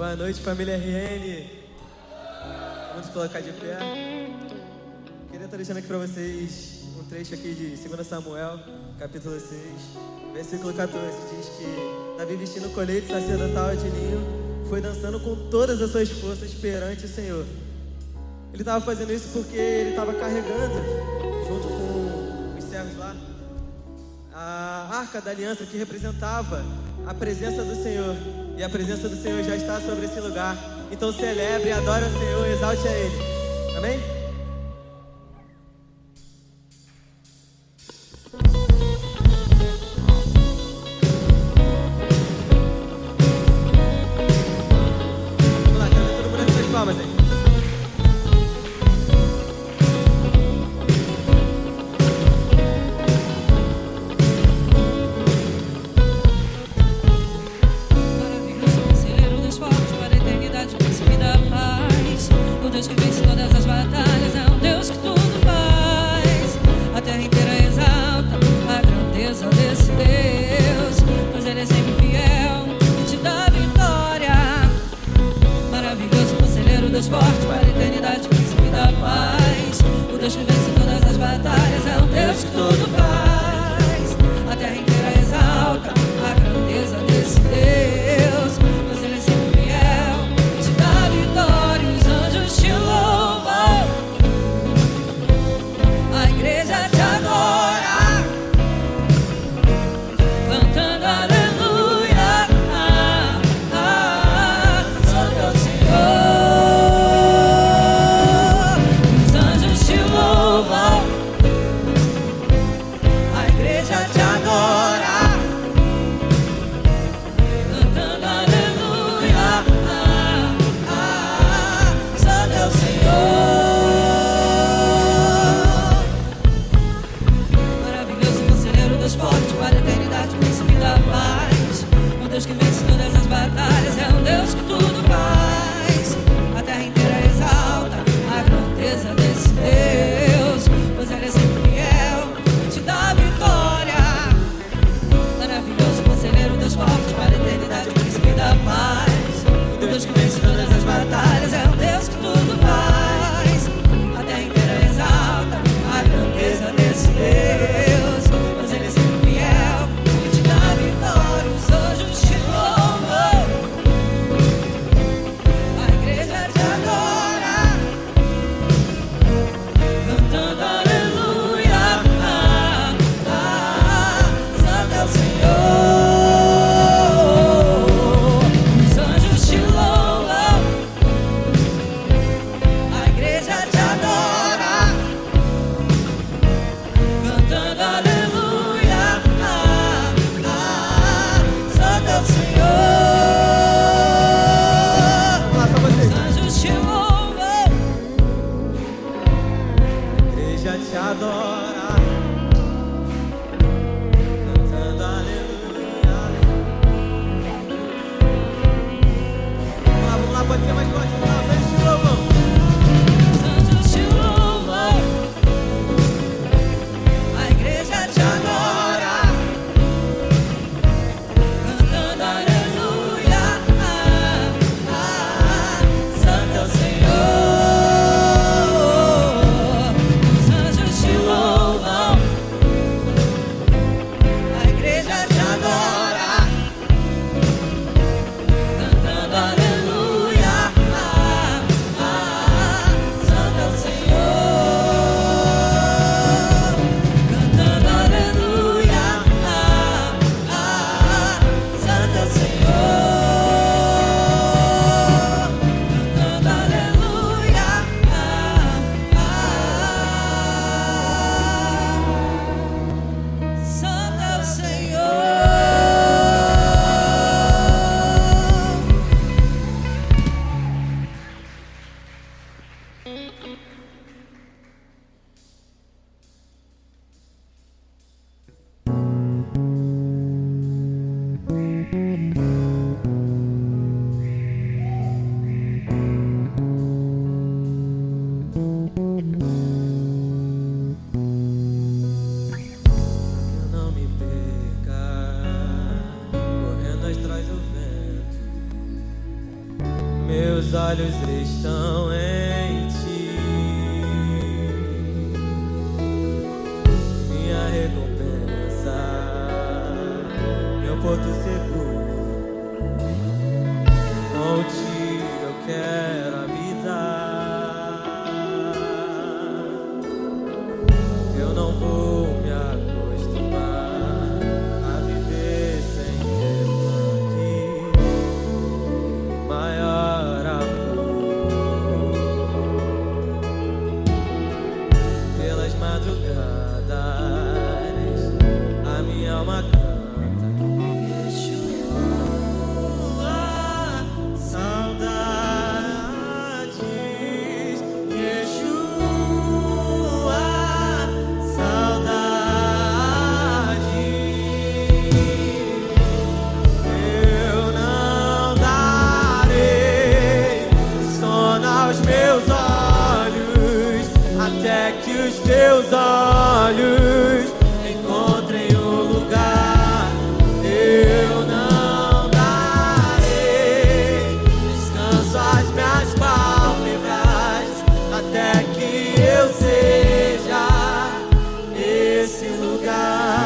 Boa noite, família RN. Vamos colocar de pé. Queria estar deixando aqui para vocês um trecho aqui de 2 Samuel, capítulo 6, versículo 14. Diz que Davi, vestindo o colete sacerdotal de linho, foi dançando com todas as suas forças perante o Senhor. Ele estava fazendo isso porque ele estava carregando, junto com os servos lá, a arca da aliança, que representava a presença do Senhor. E a presença do Senhor já está sobre esse lugar. Então celebre, adore o Senhor, exalte a Ele. Amém? Vamos lá, quero ver todo mundo nas suas palmas aí. Deus que vence todas as batalhas, é um Deus que tudo faz. A terra inteira exalta a grandeza desse Deus, pois Ele é sempre fiel e te dá vitória. Maravilhoso conselheiro, Deus forte para a eternidade, príncipe da paz. O Deus que vence todas as batalhas, é um Deus que tudo faz. A terra inteira exalta a grandeza desse Deus, pois Ele é sempre fiel e te dá vitória. Os anjos te louvam, a igreja te adora, cantando aleluia. Santo é o Senhor. Os anjos te louvam, a igreja te adora, cantando aleluia. Santo é o Senhor. Maravilhoso conselheiro, Deus forte para a eternidade, príncipe da paz. O Deus que vence todas as batalhas, é um Deus que tudo faz. A terra inteira exalta a grandeza desse Deus, pois Ele é sempre fiel e te dá vitória. Maravilhoso conselheiro, Deus forte para a eternidade, príncipe da paz. O Deus que vence todas as batalhas, é um Deus que tudo faz. A terra inteira exalta a grandeza desse Deus, pois Ele é sempre fiel e te dá vitória. Os anjos te louvam, a igreja te adora, cantando aleluia. Santo é o Senhor. Os anjos te louvam, a igreja te adora, cantando aleluia. Santo é o Senhor. Vamos lá, só vocês. Os anjos te louvam, A igreja te adora, cantando aleluia. Vamos lá, pode ser mais forte. Vamos lá, os anjos te louvam. os anjos te louvam, a igreja te adora, cantando aleluia. Santo é o Senhor. Os anjos te louvam, a igreja te adora, cantando aleluia. olhos estão em ti, minha recompensa, meu porto seguro. Contigo eu quero habitar. Eu não vou me acostumar a viver sem ter aqui. Maior amor. Pelas madrugadas a minha alma canta. Os teus olhos encontrem um lugar, eu não darei descanso às minhas pálpebras até que eu seja esse lugar.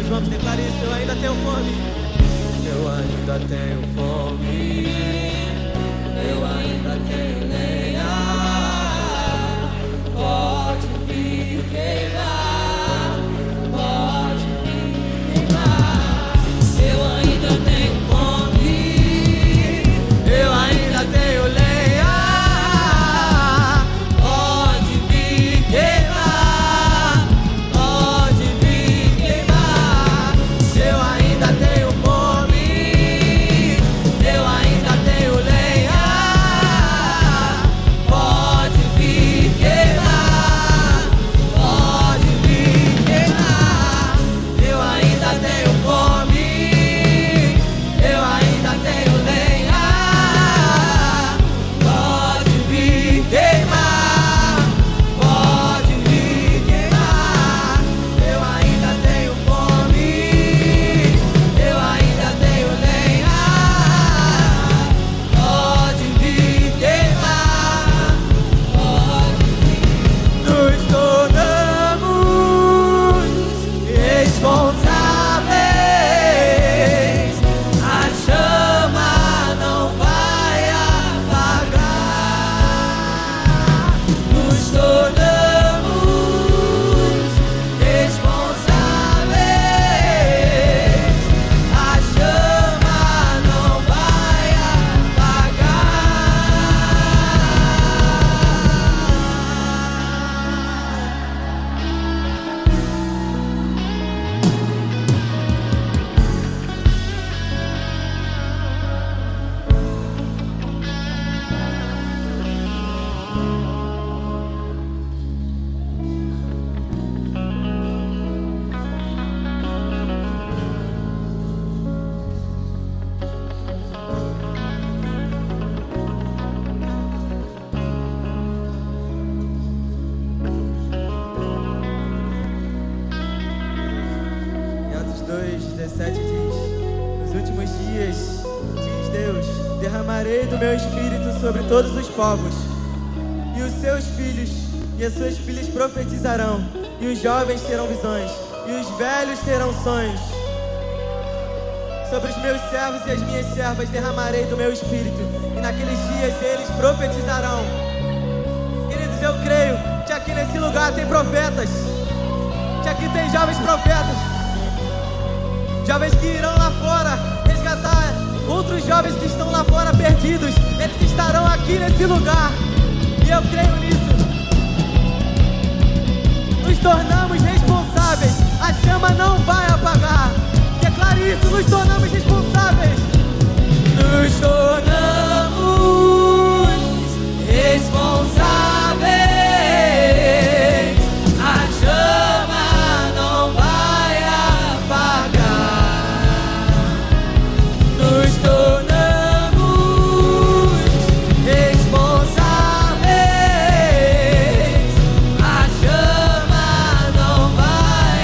vamos, declarar isso. Eu ainda tenho fome. Eu ainda tenho fome. Eu ainda tenho lenha. Pode vir queimar. Pode vir queimar. Eu ainda tenho fome. Eu ainda tenho lenha. Pode vir queimar. Pode vir queimar. Eu ainda tenho fome. Eu ainda tenho lenha. Pode vir queimar. Pode vir queimar. Eu ainda tenho fome. Eu ainda tenho lenha. Pode vir queimar. Pode vir queimar. Eu ainda tenho fome. Eu ainda tenho lenha. Pode vir queimar. Pode vir. Nos tornamos responsáveis. A chama não vai apagar. Nos tornamos responsáveis. A chama não vai Em Atos 2:17 diz: nos últimos dias, diz Deus, derramarei do meu espírito sobre todos os povos, e os seus filhos e as suas filhas profetizarão, e os jovens terão visões, e os velhos terão sonhos. Sobre os meus servos e as minhas servas derramarei do meu espírito, e naqueles dias eles profetizarão. Queridos, eu creio que aqui nesse lugar tem profetas, que aqui tem jovens profetas, jovens que irão lá fora resgatar outros jovens que estão lá fora perdidos. Eles estarão aqui nesse lugar, e eu creio nisso. Nos tornamos responsáveis, a chama não vai apagar. Declare isso, nos tornamos responsáveis. Nos tornamos responsáveis. A chama não vai apagar. Nos tornamos responsáveis. A chama não vai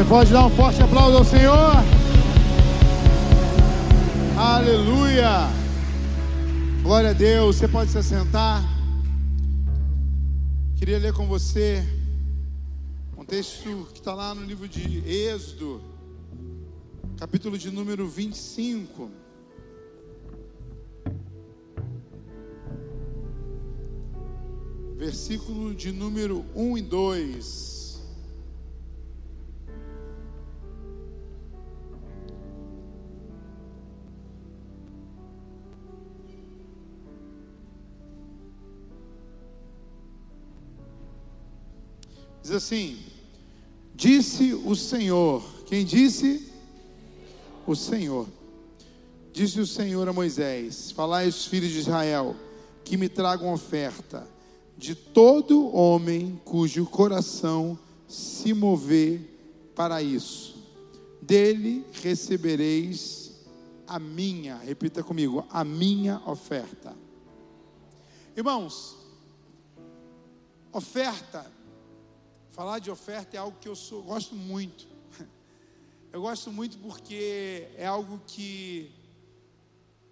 Você pode dar um forte aplauso ao Senhor? Aleluia! Glória a Deus. Você pode se assentar. Queria ler com você um texto que está lá no livro de Êxodo, capítulo de número 25. Versículo de número 1 e 2. Diz assim: disse o Senhor. Quem disse? O Senhor. Disse o Senhor a Moisés: falai aos filhos de Israel que me tragam oferta. de todo homem cujo coração se mover para isso. Dele recebereis a minha, repita comigo, a minha oferta. Irmãos, oferta, falar de oferta é algo que eu gosto muito. Eu gosto muito porque é algo que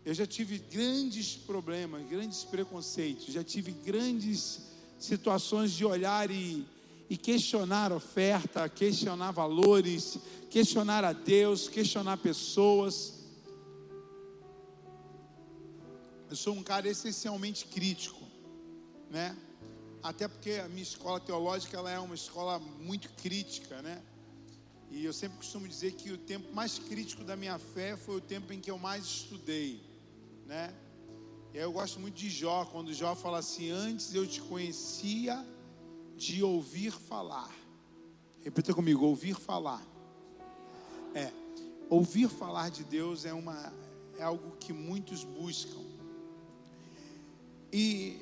eu já tive grandes problemas, grandes preconceitos, já tive grandes situações de olhar e questionar oferta, questionar valores, questionar a Deus, questionar pessoas. Eu sou um cara essencialmente crítico, né? Até porque a minha escola teológica, ela é uma escola muito crítica, né? E eu sempre costumo dizer que o tempo mais crítico da minha fé foi o tempo em que eu mais estudei, né? E aí eu gosto muito de Jó, quando Jó fala assim: antes eu te conhecia de ouvir falar. Repita comigo, ouvir falar. Ouvir falar de Deus é algo que muitos buscam. E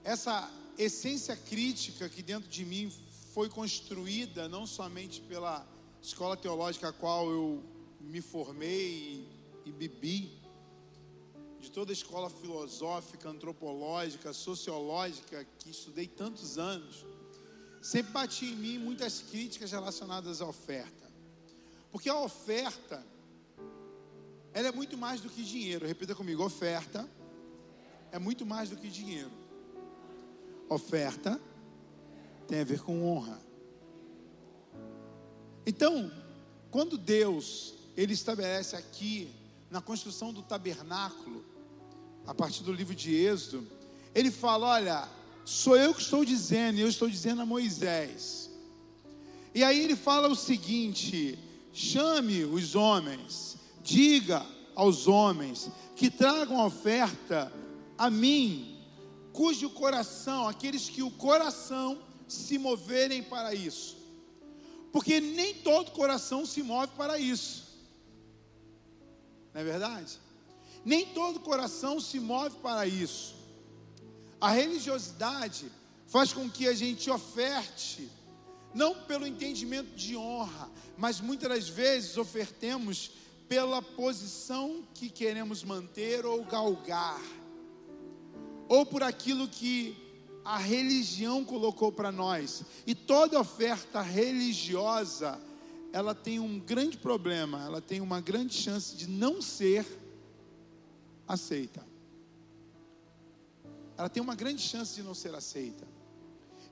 essa essência crítica que dentro de mim foi construída não somente pela escola teológica a qual eu me formei e bebi, de toda a escola filosófica, antropológica, sociológica que estudei tantos anos, sempre bati em mim muitas críticas relacionadas à oferta. Porque a oferta, ela é muito mais do que dinheiro. Repita comigo, oferta é muito mais do que dinheiro. Oferta tem a ver com honra. Então, quando Deus, Ele estabelece aqui, na construção do tabernáculo, a partir do livro de Êxodo, Ele fala: olha, sou eu que estou dizendo, e eu estou dizendo a Moisés. E aí Ele fala o seguinte: chame os homens, diga aos homens que tragam oferta a mim, cujo coração, aqueles que o coração se moverem para isso. Porque nem todo coração se move para isso. Não é verdade? Nem todo coração se move para isso. A religiosidade faz com que a gente oferte, não pelo entendimento de honra, mas muitas das vezes ofertemos pela posição que queremos manter ou galgar, ou por aquilo que a religião colocou para nós. E toda oferta religiosa, ela tem um grande problema, ela tem uma grande chance de não ser aceita. Ela tem uma grande chance de não ser aceita.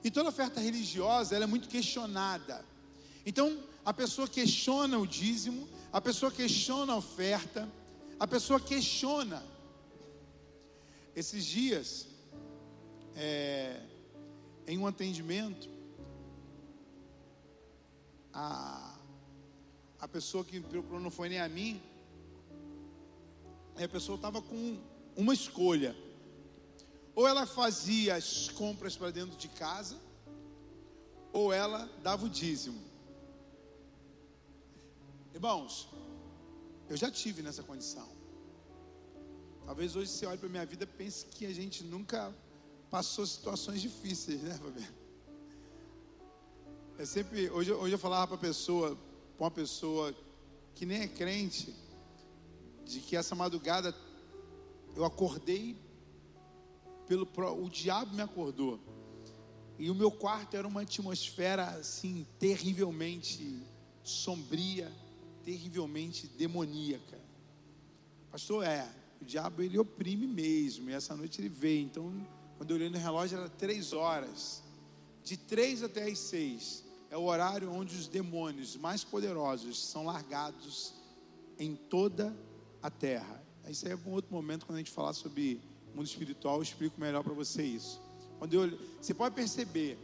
E toda oferta religiosa, ela é muito questionada. Então, a pessoa questiona o dízimo, a pessoa questiona a oferta, a pessoa questiona. Esses dias, em um atendimento, a pessoa que me procurou não foi nem a mim. A pessoa estava com uma escolha: ou ela fazia as compras para dentro de casa, ou ela dava o dízimo. Irmãos, eu já tive nessa condição. Talvez hoje você olhe para a minha vida e pense que a gente nunca passou situações difíceis, né, Fabiano? Hoje eu falava para uma pessoa que nem é crente, de que essa madrugada eu acordei, o diabo me acordou, e o meu quarto era uma atmosfera assim terrivelmente sombria, terrivelmente demoníaca. Pastor, o diabo ele oprime mesmo, e essa noite ele veio. Então, quando eu olhei no relógio, era 3 horas, de 3 até as 6, é o horário onde os demônios mais poderosos são largados em toda a terra. Isso aí é um outro momento, quando a gente falar sobre mundo espiritual, eu explico melhor para você isso. Você pode perceber,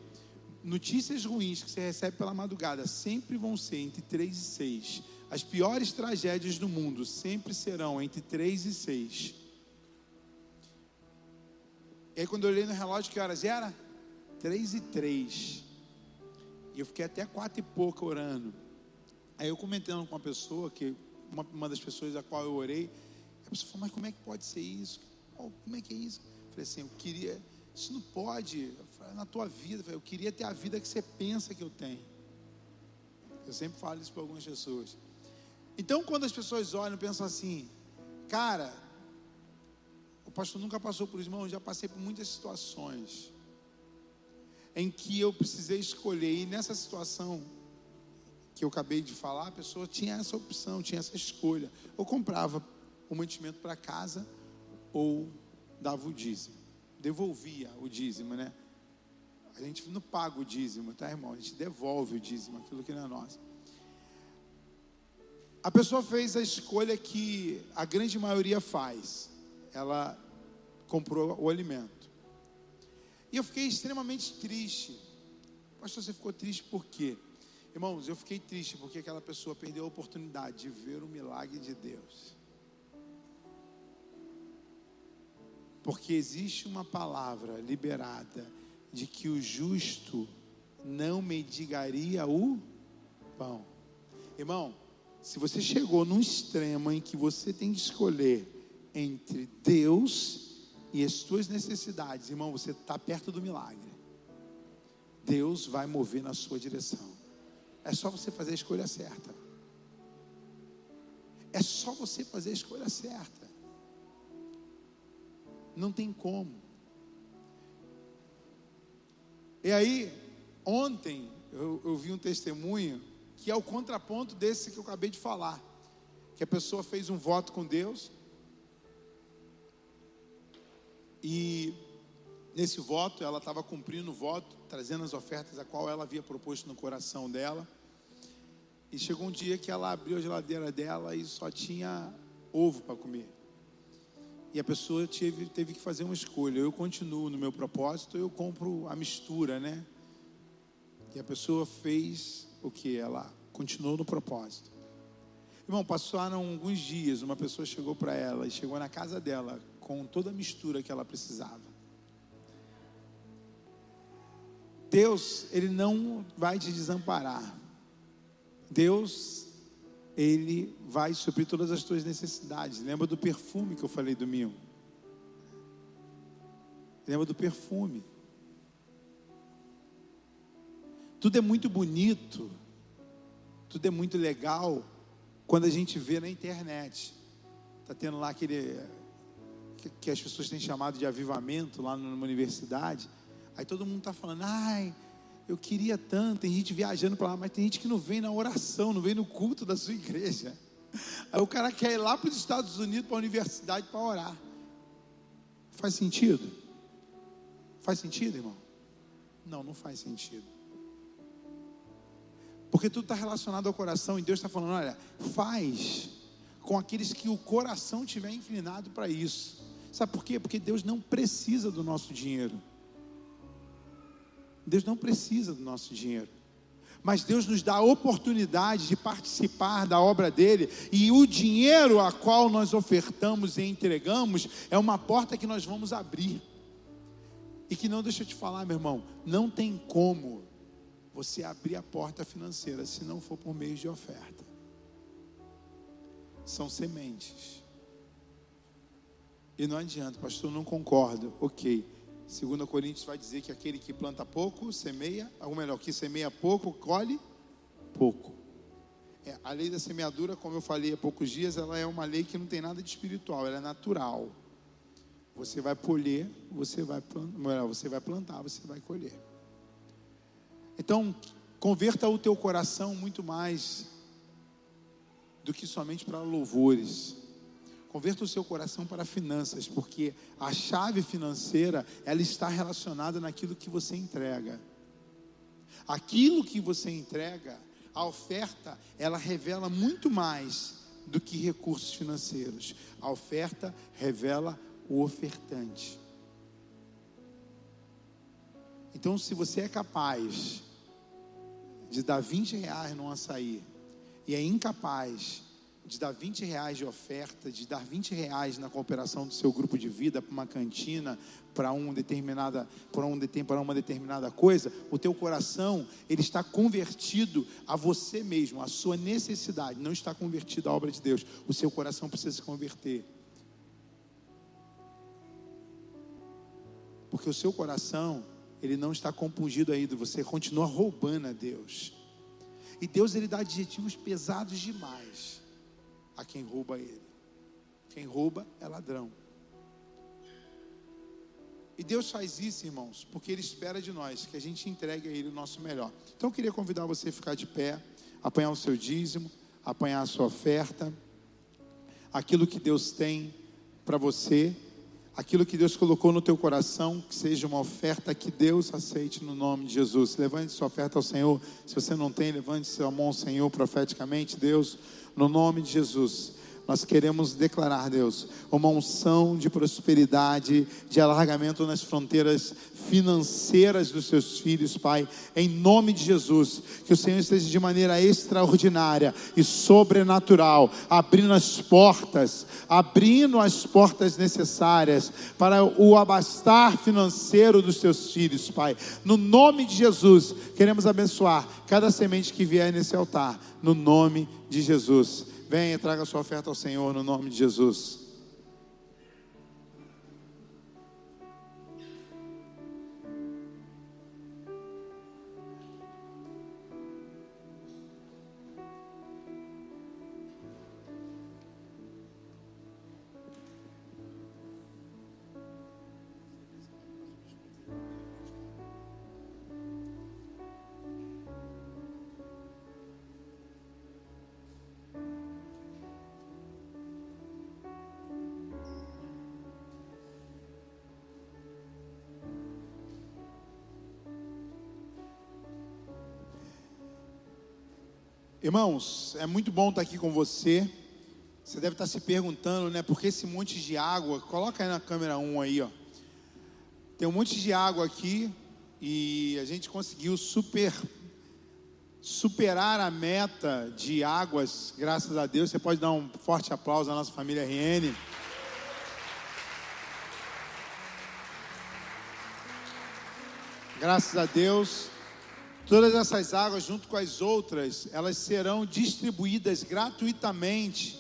notícias ruins que você recebe pela madrugada sempre vão ser entre 3 e 6. As piores tragédias do mundo sempre serão entre 3 e 6. E aí, quando eu olhei no relógio, que horas era? 3 e 3. E eu fiquei até 4 e pouco orando. Aí eu comentando com uma pessoa, uma das pessoas a qual eu orei, a pessoa falou: mas como é que pode ser isso? Como é que é isso? Eu falei assim: Isso não pode. Eu falei, na tua vida, eu queria ter a vida que você pensa que eu tenho. Eu sempre falo isso para algumas pessoas. Então, quando as pessoas olham e pensam assim, cara, o pastor nunca passou por isso, irmão, eu já passei por muitas situações em que eu precisei escolher, e nessa situação que eu acabei de falar, a pessoa tinha essa opção, tinha essa escolha. Ou comprava o mantimento para casa, ou dava o dízimo, devolvia o dízimo, né? A gente não paga o dízimo, tá, irmão? A gente devolve o dízimo, aquilo que não é nosso. A pessoa fez a escolha que a grande maioria faz. Ela comprou o alimento. E eu fiquei extremamente triste. Pastor, você ficou triste por quê? Irmãos, eu fiquei triste porque aquela pessoa perdeu a oportunidade de ver o milagre de Deus. Porque existe uma palavra liberada de que o justo não mendigaria o pão. Irmão, se você chegou num extremo em que você tem que escolher entre Deus e as suas necessidades, irmão, você está perto do milagre. Deus vai mover na sua direção. É só você fazer a escolha certa. É só você fazer a escolha certa. Não tem como. E aí, ontem, eu vi um testemunho que é o contraponto desse que eu acabei de falar. Que a pessoa fez um voto com Deus. E nesse voto, ela estava cumprindo o voto, trazendo as ofertas a qual ela havia proposto no coração dela. E chegou um dia que ela abriu a geladeira dela e só tinha ovo para comer. E a pessoa teve que fazer uma escolha. Eu continuo no meu propósito, eu compro a mistura, né? E a pessoa fez o que? Ela continuou no propósito. Irmão, passaram alguns dias, uma pessoa chegou para ela e chegou na casa dela com toda a mistura que ela precisava. Deus, Ele não vai te desamparar. Deus, Ele vai suprir todas as tuas necessidades. Lembra do perfume que eu falei domingo? Lembra do perfume? Tudo é muito bonito, tudo é muito legal quando a gente vê na internet. Está tendo lá aquele que as pessoas têm chamado de avivamento lá numa universidade. Aí todo mundo está falando, ai, eu queria tanto. Tem gente viajando para lá, mas tem gente que não vem na oração, não vem no culto da sua igreja. Aí o cara quer ir lá para os Estados Unidos, para a universidade, para orar. Faz sentido? Faz sentido, irmão? Não, não faz sentido. Porque tudo está relacionado ao coração, e Deus está falando, olha, faz com aqueles que o coração tiver inclinado para isso. Sabe por quê? Porque Deus não precisa do nosso dinheiro. Deus não precisa do nosso dinheiro. Mas Deus nos dá a oportunidade de participar da obra dele. E o dinheiro a qual nós ofertamos e entregamos é uma porta que nós vamos abrir. E que não, deixa eu te falar, meu irmão, não tem como você abrir a porta financeira se não for por meio de oferta. São sementes. E não adianta, pastor, não concordo. Ok. 2 Coríntios vai dizer que aquele que planta pouco, semeia, ou melhor, que semeia pouco, colhe pouco. A lei da semeadura, como eu falei há poucos dias, ela é uma lei que não tem nada de espiritual, ela é natural. Você vai colher, você vai plantar, você vai colher. Então, converta o teu coração muito mais do que somente para louvores. Converta o seu coração para finanças, porque a chave financeira, ela está relacionada naquilo que você entrega. Aquilo que você entrega, a oferta, ela revela muito mais do que recursos financeiros. A oferta revela o ofertante. Então, se você é capaz de dar 20 reais num açaí, e é incapaz de dar 20 reais de oferta, de dar 20 reais na cooperação do seu grupo de vida, para uma cantina, para uma determinada coisa, o teu coração, ele está convertido a você mesmo, a sua necessidade, não está convertido à obra de Deus. O seu coração precisa se converter. Porque o seu coração, ele não está compungido ainda, você continua roubando a Deus. E Deus, ele dá adjetivos pesados demais a quem rouba ele. Quem rouba é ladrão. E Deus faz isso, irmãos, porque Ele espera de nós que a gente entregue a Ele o nosso melhor. Então eu queria convidar você a ficar de pé, apanhar o seu dízimo, apanhar a sua oferta, aquilo que Deus tem para você, aquilo que Deus colocou no teu coração, que seja uma oferta que Deus aceite no nome de Jesus. Levante sua oferta ao Senhor. Se você não tem, levante sua mão ao Senhor profeticamente. Deus, no nome de Jesus, nós queremos declarar, Deus, uma unção de prosperidade, de alargamento nas fronteiras financeiras dos seus filhos, Pai, em nome de Jesus. Que o Senhor esteja de maneira extraordinária e sobrenatural, abrindo as portas necessárias para o abastar financeiro dos teus filhos, Pai. No nome de Jesus, queremos abençoar cada semente que vier nesse altar, no nome de Jesus. Venha, traga a sua oferta ao Senhor no nome de Jesus. Irmãos, é muito bom estar aqui com você. Você deve estar se perguntando, né? Por que esse monte de água? Coloca aí na câmera 1 aí, ó. Tem um monte de água aqui e a gente conseguiu superar a meta de águas, graças a Deus. Você pode dar um forte aplauso à nossa família RN. Graças a Deus. Todas essas águas, junto com as outras, elas serão distribuídas gratuitamente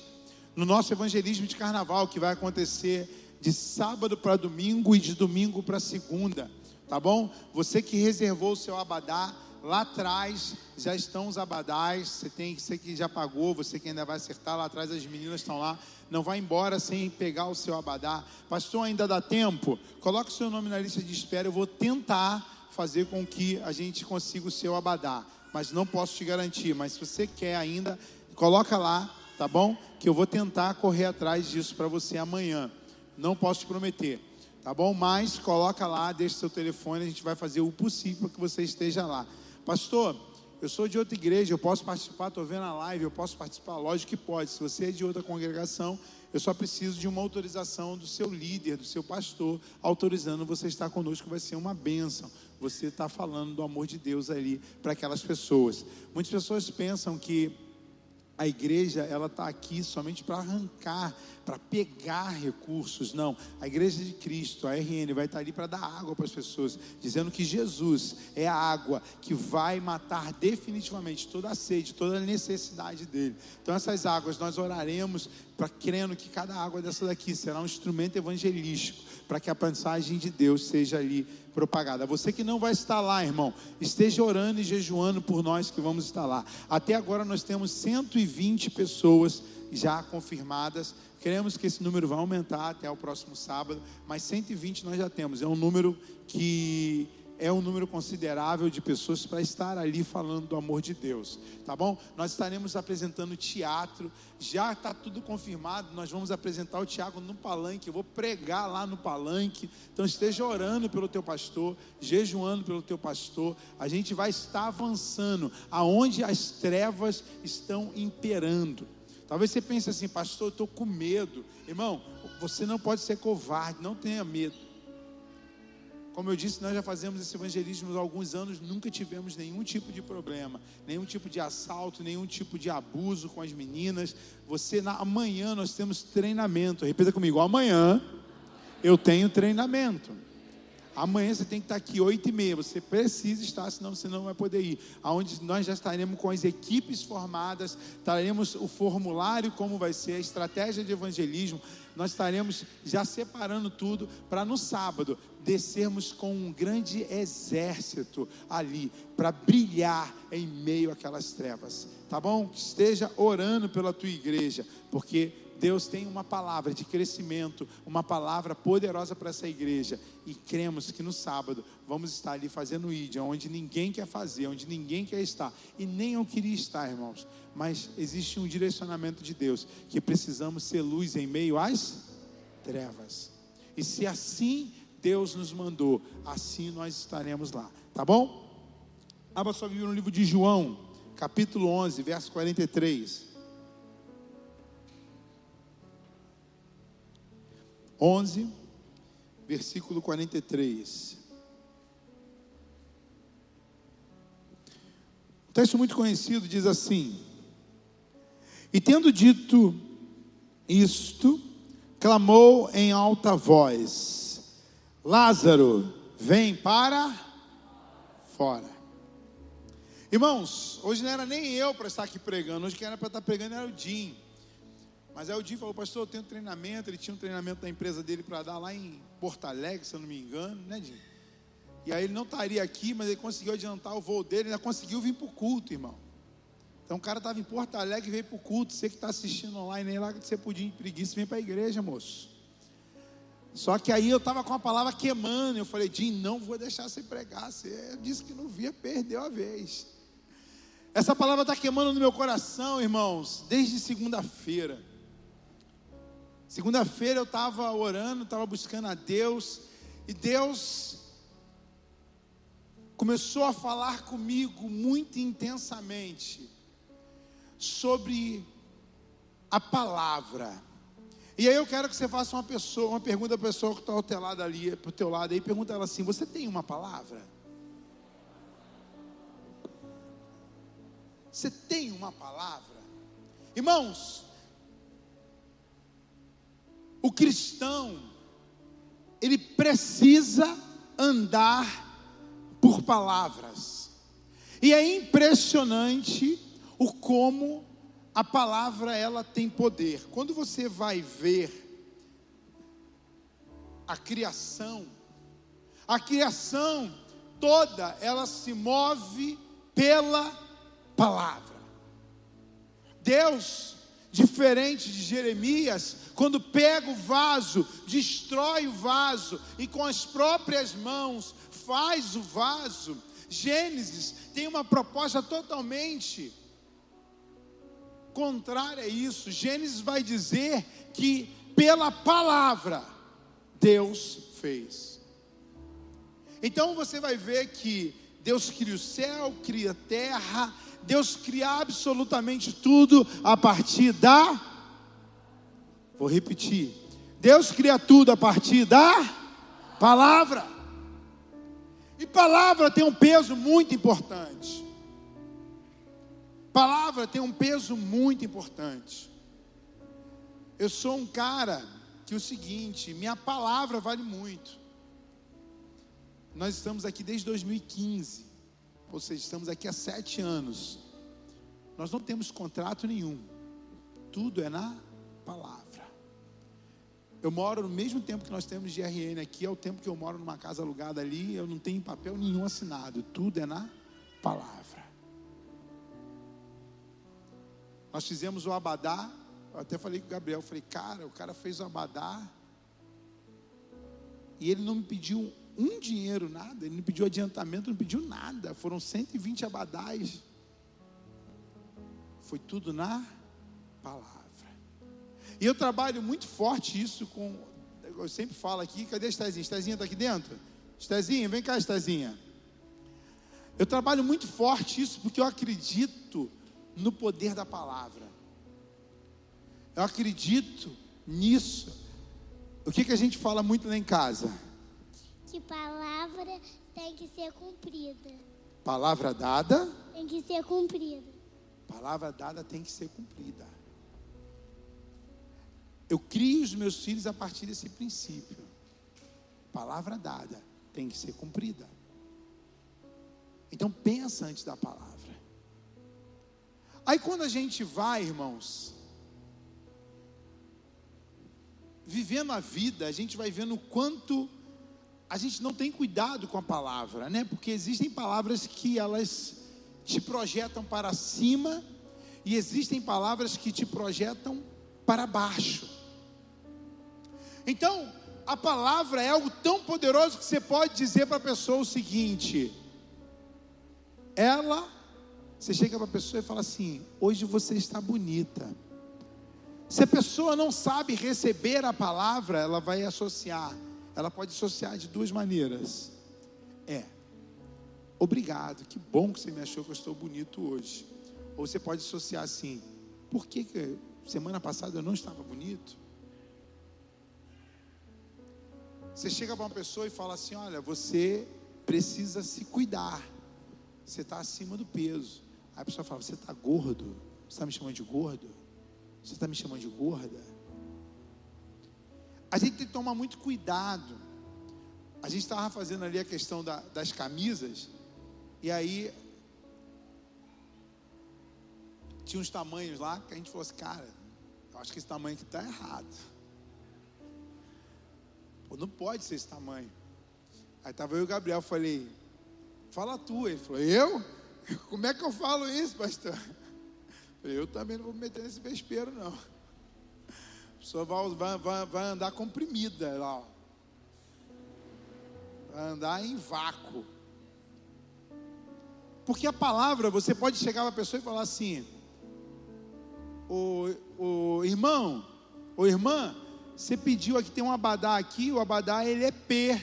no nosso evangelismo de carnaval, que vai acontecer de sábado para domingo e de domingo para segunda, tá bom? Você que reservou o seu abadá, lá atrás já estão os abadás, você que já pagou, você que ainda vai acertar, lá atrás as meninas estão lá. Não vai embora sem pegar o seu abadá. Pastor, ainda dá tempo? Coloque o seu nome na lista de espera, eu vou tentar fazer com que a gente consiga o seu abadá, mas não posso te garantir. Mas se você quer ainda, coloca lá, tá bom? Que eu vou tentar correr atrás disso para você amanhã. Não posso te prometer, tá bom? Mas coloca lá, deixa seu telefone, a gente vai fazer o possível para que você esteja lá. Pastor, eu sou de outra igreja, eu posso participar, estou vendo a live, eu posso participar? Lógico que pode. Se você é de outra congregação, eu só preciso de uma autorização do seu líder, do seu pastor, autorizando você estar conosco, vai ser uma bênção. Você está falando do amor de Deus ali para aquelas pessoas. Muitas pessoas pensam que a igreja, ela está aqui somente para arrancar, para pegar recursos. Não, a igreja de Cristo, a RN, vai estar ali para dar água para as pessoas, dizendo que Jesus é a água que vai matar definitivamente toda a sede, toda a necessidade dele. Então essas águas, nós oraremos crendo que cada água dessa daqui será um instrumento evangelístico, para que a mensagem de Deus seja ali propagada. Você que não vai estar lá, irmão, esteja orando e jejuando por nós que vamos estar lá. Até agora nós temos 120 pessoas já confirmadas. Queremos que esse número vá aumentar até o próximo sábado, mas 120 nós já temos. É um número que é um número considerável de pessoas para estar ali falando do amor de Deus, tá bom? Nós estaremos apresentando teatro, já está tudo confirmado. Nós vamos apresentar o Tiago no palanque, eu vou pregar lá no palanque. Então esteja orando pelo teu pastor, jejuando pelo teu pastor. A gente vai estar avançando aonde as trevas estão imperando. Talvez você pense assim: pastor, eu estou com medo. Irmão, você não pode ser covarde, não tenha medo. Como eu disse, nós já fazemos esse evangelismo há alguns anos, nunca tivemos nenhum tipo de problema, nenhum tipo de assalto, nenhum tipo de abuso com as meninas. Amanhã nós temos treinamento. Repita comigo: amanhã eu tenho treinamento. Amanhã você tem que estar aqui 8h30, você precisa estar, senão você não vai poder ir. Aonde nós já estaremos com as equipes formadas, traremos o formulário, como vai ser, a estratégia de evangelismo. Nós estaremos já separando tudo para no sábado descermos com um grande exército ali, para brilhar em meio àquelas trevas, tá bom? Que esteja orando pela tua igreja, porque Deus tem uma palavra de crescimento, uma palavra poderosa para essa igreja, e cremos que no sábado vamos estar ali fazendo ID, onde ninguém quer fazer, onde ninguém quer estar, e nem eu queria estar, irmãos, mas existe um direcionamento de Deus, que precisamos ser luz em meio às trevas, e se assim Deus nos mandou, assim nós estaremos lá, tá bom? Abra sua Bíblia no livro de João, capítulo 11, verso 43. 11, versículo 43. Um texto muito conhecido diz assim: e tendo dito isto, clamou em alta voz: Lázaro, vem para fora. Irmãos, hoje não era nem eu para estar aqui pregando, hoje quem era para estar pregando era o Jim. Mas aí o Jim falou: pastor, eu tenho treinamento. Ele tinha um treinamento da empresa dele para dar lá em Porto Alegre, se eu não me engano, né, Jim? E aí ele não estaria aqui, mas ele conseguiu adiantar o voo dele, ainda conseguiu vir para o culto, irmão. Então o cara estava em Porto Alegre e veio para o culto. Você que está assistindo online aí, lá que você podia ir preguiça, vem para a igreja, moço. Só que aí eu estava com a palavra queimando. Eu falei: Jim, não vou deixar você pregar. Você disse que não via, perdeu a vez. Essa palavra está queimando no meu coração, irmãos, desde segunda-feira. Segunda-feira eu estava orando, estava buscando a Deus, e Deus começou a falar comigo muito intensamente sobre a palavra. E aí eu quero que você faça uma pergunta à pessoa que está ao teu lado ali, para o teu lado aí, pergunta ela assim: você tem uma palavra? Você tem uma palavra? Irmãos, o cristão, ele precisa andar por palavras. E é impressionante o como a palavra ela tem poder. Quando você vai ver a criação toda ela se move pela palavra. Deus, diferente de Jeremias, quando pega o vaso, destrói o vaso e com as próprias mãos faz o vaso, Gênesis tem uma proposta totalmente contrária a isso. Gênesis vai dizer que pela palavra Deus fez. Então você vai ver que Deus cria o céu, cria a terra, Deus cria absolutamente tudo a partir da... Vou repetir: Deus cria tudo a partir da palavra. E palavra tem um peso muito importante. Palavra tem um peso muito importante. Eu sou um cara que é o seguinte: minha palavra vale muito. Nós estamos aqui desde 2015, ou seja, estamos aqui há 7 anos. Nós não temos contrato nenhum, tudo é na palavra. Eu moro no mesmo tempo que nós temos de RN aqui, é o tempo que eu moro numa casa alugada ali. Eu não tenho papel nenhum assinado, tudo é na palavra. Nós fizemos o abadá. Eu até falei com o Gabriel, falei: cara, o cara fez o abadá e ele não me pediu um dinheiro, nada. Ele não pediu adiantamento, não pediu nada. Foram 120 abadás. Foi tudo na palavra. E eu trabalho muito forte isso com... Eu sempre falo aqui, cadê a Estezinha? Estezinha está aqui dentro? Estezinha, vem cá, Estezinha. Eu trabalho muito forte isso porque eu acredito no poder da palavra. Eu acredito nisso. O que a gente fala muito lá em casa? Que palavra tem que ser cumprida. Palavra dada Tem que ser cumprida. Palavra dada tem que ser cumprida. Eu crio os meus filhos a partir desse princípio. Palavra dada tem que ser cumprida. Então pensa antes da palavra. Aí quando a gente vai, irmãos, vivendo a vida, a gente vai vendo o quanto a gente não tem cuidado com a palavra, né? Porque existem palavras que elas te projetam para cima e existem palavras que te projetam para baixo. Então, a palavra é algo tão poderoso que você pode dizer para a pessoa o seguinte: você chega para a pessoa e fala assim: hoje você está bonita. Se a pessoa não sabe receber a palavra, ela vai associar. Ela pode associar de duas maneiras. Obrigado, que bom que você me achou que eu estou bonito hoje. Ou você pode associar assim: por que semana passada eu não estava bonito? Você chega para uma pessoa e fala assim: olha, você precisa se cuidar, você está acima do peso. Aí a pessoa fala: você está gordo? Você está me chamando de gordo? Você está me chamando de gorda? A gente tem que tomar muito cuidado. A gente estava fazendo ali a questão das camisas, e aí tinha uns tamanhos lá que a gente falou assim: cara, eu acho que esse tamanho aqui está errado. Pô, não pode ser esse tamanho. Aí estava eu e o Gabriel, eu falei: fala tu. Ele falou: eu? Como é que eu falo isso, pastor? Eu falei: eu também não vou me meter nesse vespeiro, não. A pessoa vai andar comprimida lá, ó. Vai andar em vácuo. Porque a palavra, você pode chegar para a pessoa e falar assim: o irmão, ou irmã, você pediu aqui, tem um abadá aqui, o abadá ele é P.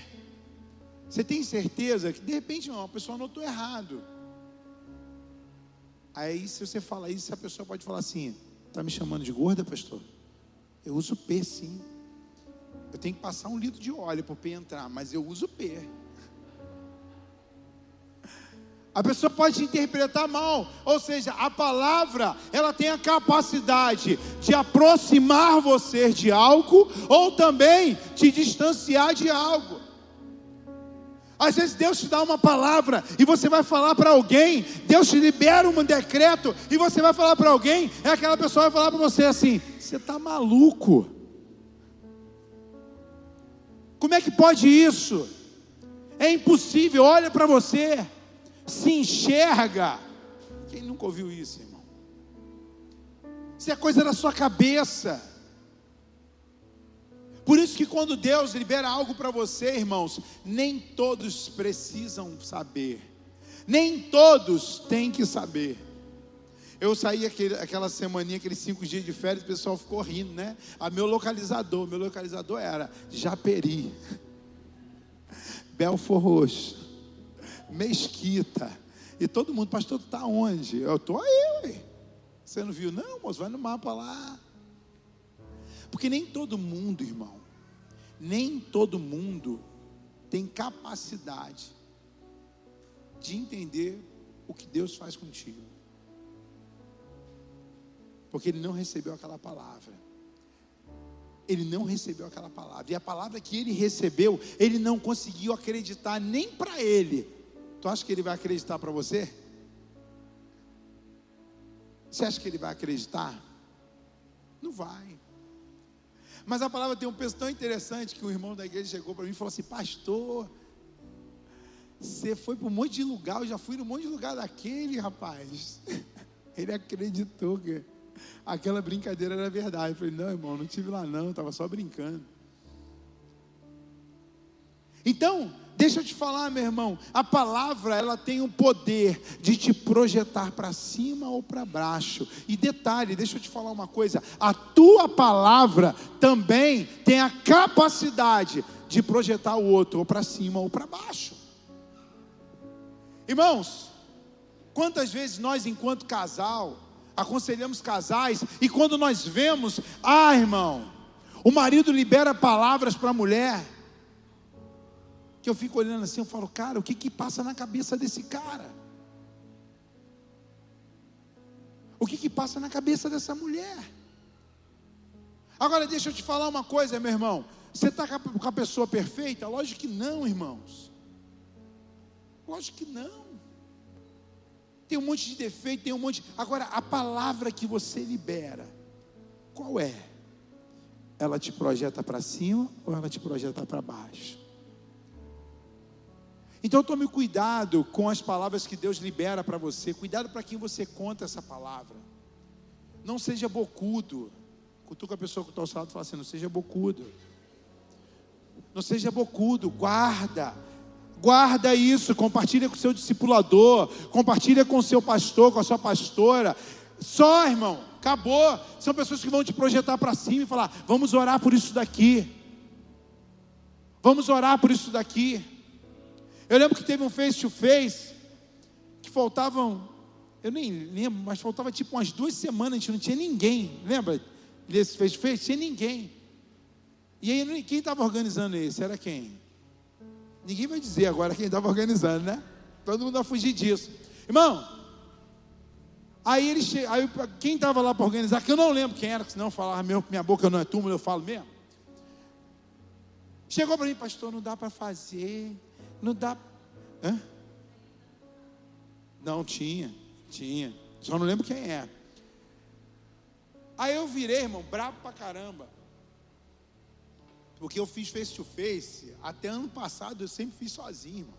Você tem certeza que de repente não, a pessoa anotou errado. Aí se você fala isso, a pessoa pode falar assim: está me chamando de gorda, pastor? Eu uso P sim. Eu tenho que passar 1 litro de óleo para o P entrar, mas eu uso P. A pessoa pode interpretar mal. Ou seja, a palavra, ela tem a capacidade de aproximar você de algo, ou também te distanciar de algo. Às vezes Deus te dá uma palavra e você vai falar para alguém. Deus te libera um decreto e você vai falar para alguém. E aquela pessoa vai falar para você assim: você está maluco? Como é que pode isso? É impossível. Olha para você, se enxerga. Quem nunca ouviu isso, irmão? Isso é coisa da sua cabeça. Por isso que quando Deus libera algo para você, irmãos, nem todos precisam saber, nem todos têm que saber. Eu saí aquela semaninha, aqueles 5 dias de férias, o pessoal ficou rindo, né? Meu localizador era Japeri, Belfor Roxo, Mesquita, e todo mundo: pastor, tu está onde? Eu estou aí, ué. Você não viu? Não, moço, vai no mapa lá. Porque nem todo mundo, irmão, nem todo mundo tem capacidade de entender o que Deus faz contigo. Porque ele não recebeu aquela palavra. Ele não recebeu aquela palavra. E a palavra que ele recebeu, ele não conseguiu acreditar nem para ele. Tu acha que ele vai acreditar para você? Você acha que ele vai acreditar? Não vai. Mas a palavra tem um peso tão interessante que um irmão da igreja chegou para mim e falou assim: pastor, você foi para um monte de lugar, eu já fui num monte de lugar daquele, rapaz. Ele acreditou que aquela brincadeira era verdade. Eu falei: não, irmão, não estive lá não, estava só brincando. Então, deixa eu te falar, meu irmão, a palavra, ela tem o poder de te projetar para cima ou para baixo. E detalhe, deixa eu te falar uma coisa: a tua palavra também tem a capacidade de projetar o outro ou para cima ou para baixo. Irmãos, quantas vezes nós, enquanto casal, aconselhamos casais, e quando nós vemos, irmão, o marido libera palavras para a mulher, que eu fico olhando assim, eu falo: cara, o que passa na cabeça desse cara? O que passa na cabeça dessa mulher? Agora deixa eu te falar uma coisa, meu irmão. Você está com a pessoa perfeita? Lógico que não, irmãos. Lógico que não. Tem um monte de defeito, tem um monte. Agora, a palavra que você libera, qual é? Ela te projeta para cima ou ela te projeta para baixo? Então tome cuidado com as palavras que Deus libera para você. Cuidado para quem você conta essa palavra. Não seja bocudo. Cutuca a pessoa que está ao seu lado e fala assim: não seja bocudo. Não seja bocudo, guarda isso, compartilha com o seu discipulador, compartilha com o seu pastor, com a sua pastora. Só, irmão, acabou. São pessoas que vão te projetar para cima e falar: vamos orar por isso daqui, vamos orar por isso daqui. Eu lembro que teve um face to face, que faltavam, eu nem lembro, mas faltava tipo umas 2 semanas, a gente não tinha ninguém. Lembra desse face to face? Tinha ninguém. E aí quem estava organizando esse? Era quem? Ninguém vai dizer agora quem estava organizando, né? Todo mundo vai fugir disso. Irmão, aí quem estava lá para organizar, que eu não lembro quem era, que senão eu falava, minha boca não é túmulo, eu falo mesmo. Chegou para mim: pastor, não dá para fazer, não dá. Hã? Não, tinha, só não lembro quem é. Aí eu virei, irmão, bravo pra caramba. Porque eu fiz face to face, até ano passado eu sempre fiz sozinho, irmão.